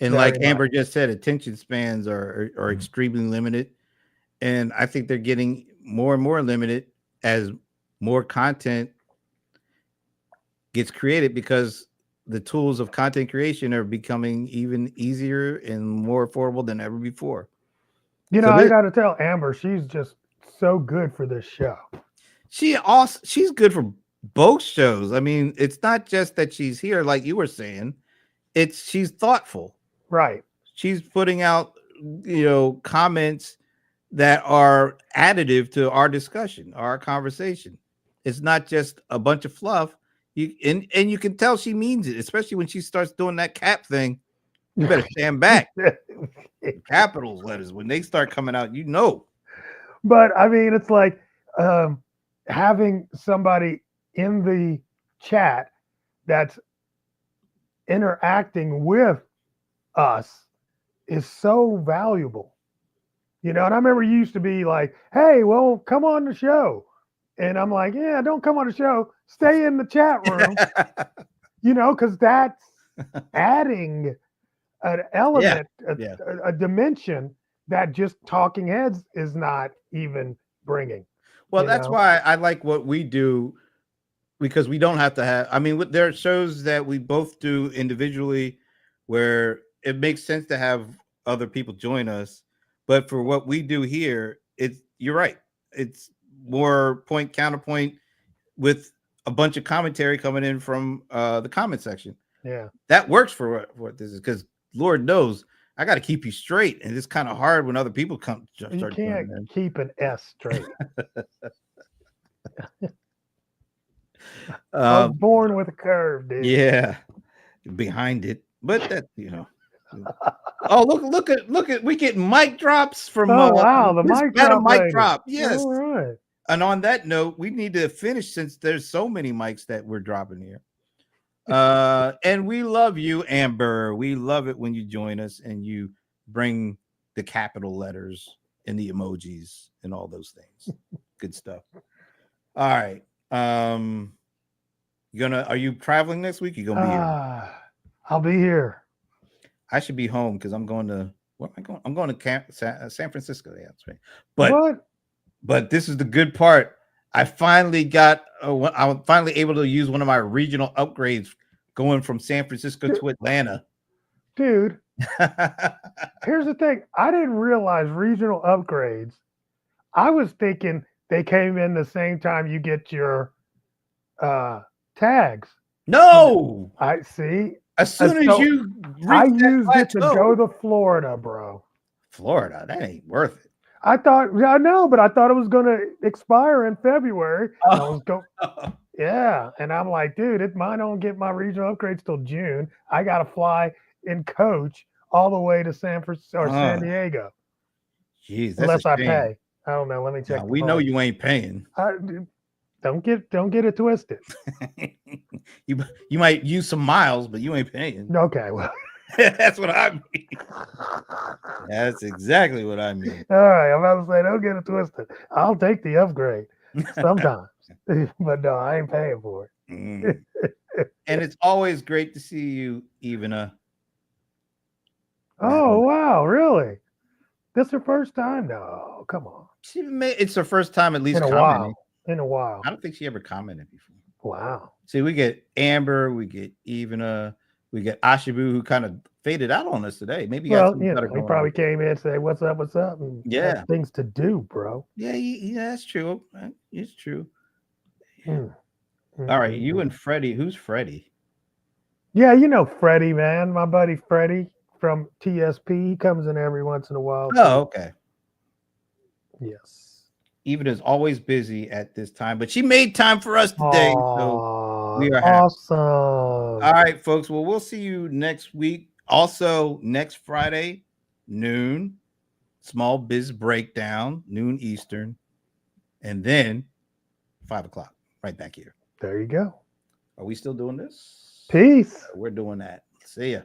And Very like Amber much. just said, attention spans are extremely limited. And I think they're getting more and more limited as more content gets created, because the tools of content creation are becoming even easier and more affordable than ever before. So I got to tell Amber, she's just so good for this show. she's good for both shows. I mean, it's not just that she's here, like you were saying. She's thoughtful. Right. She's putting out, comments that are additive to our discussion, our conversation. It's not just a bunch of fluff. And you can tell she means it, especially when she starts doing that cap thing. You better stand back. Capitals letters, when they start coming out, But I mean, it's like having somebody in the chat that's interacting with us is so valuable. And I remember you used to be like, hey, well, come on the show. And I'm like, yeah, don't come on the show. Stay in the chat room, because that's adding an element, a dimension that just talking heads is not even bringing. Well, that's why I like what we do, because we don't have to have, I mean, there are shows that we both do individually where it makes sense to have other people join us. But for what we do here, you're right. It's more point counterpoint with a bunch of commentary coming in from the comment section. Yeah. That works for what this is, because Lord knows I got to keep you straight. And it's kind of hard when other people come. You can't keep an S straight. I was born with a curve, dude. Yeah, behind it, but that Oh, look at we get mic drops from. Oh wow, the mic drop. Yes. All right. And on that note, we need to finish since there's so many mics that we're dropping here. And we love you, Amber. We love it when you join us and you bring the capital letters and the emojis and all those things. Good stuff. All right. Are you traveling next week? You gonna be here? I'll be here. I should be home because I'm going to where am I going? I'm going to San Francisco. Yeah, that's right. But this is the good part. I finally got. I'm finally able to use one of my regional upgrades going from San Francisco to Atlanta. Dude, here's the thing. I didn't realize regional upgrades I was thinking they came in the same time you get your tags. No, I see. as soon as so you I reach that used it to plateau, go to Florida, bro. Florida, that ain't worth it. I thought, yeah, I know, but I thought it was going to expire in February. I was going, yeah, and I'm like, dude, mine don't get my regional upgrades till June. I got to fly in coach all the way to San Francisco or San Diego, Jeez, that's unless a I shame. pay. I don't know. Let me check. Now, we know you ain't paying. Don't get it twisted. you might use some miles, but you ain't paying. Okay, well, that's what I mean. That's exactly what I mean. All right, I'm about to say, don't get it twisted. I'll take the upgrade sometimes, but no, I ain't paying for it. Mm. And it's always great to see you, Ivana. Oh wow, really? This her first time? No, come on. It's her first time at least in a commenting. while. In a while. I don't think she ever commented before. Wow. See, we get Amber, we get Ivana, we get Ashibu, who kind of faded out on us today. Maybe he probably came in and say, "What's up? What's up?" And yeah, things to do, bro. Yeah, that's true. It's true. Mm. All right, you and Freddie. Who's Freddie? Yeah, you know Freddie, man. My buddy Freddie from TSP. He comes in every once in a while. Oh, okay. Yes. Ivana is always busy at this time, but she made time for us today. So we are awesome. happy. All right, folks. Well, we'll see you next week. Also, next Friday, noon, Small Biz Breakdown, noon Eastern, and then 5 o'clock, right back here. There you go. Are we still doing this? Peace. We're doing that. See ya.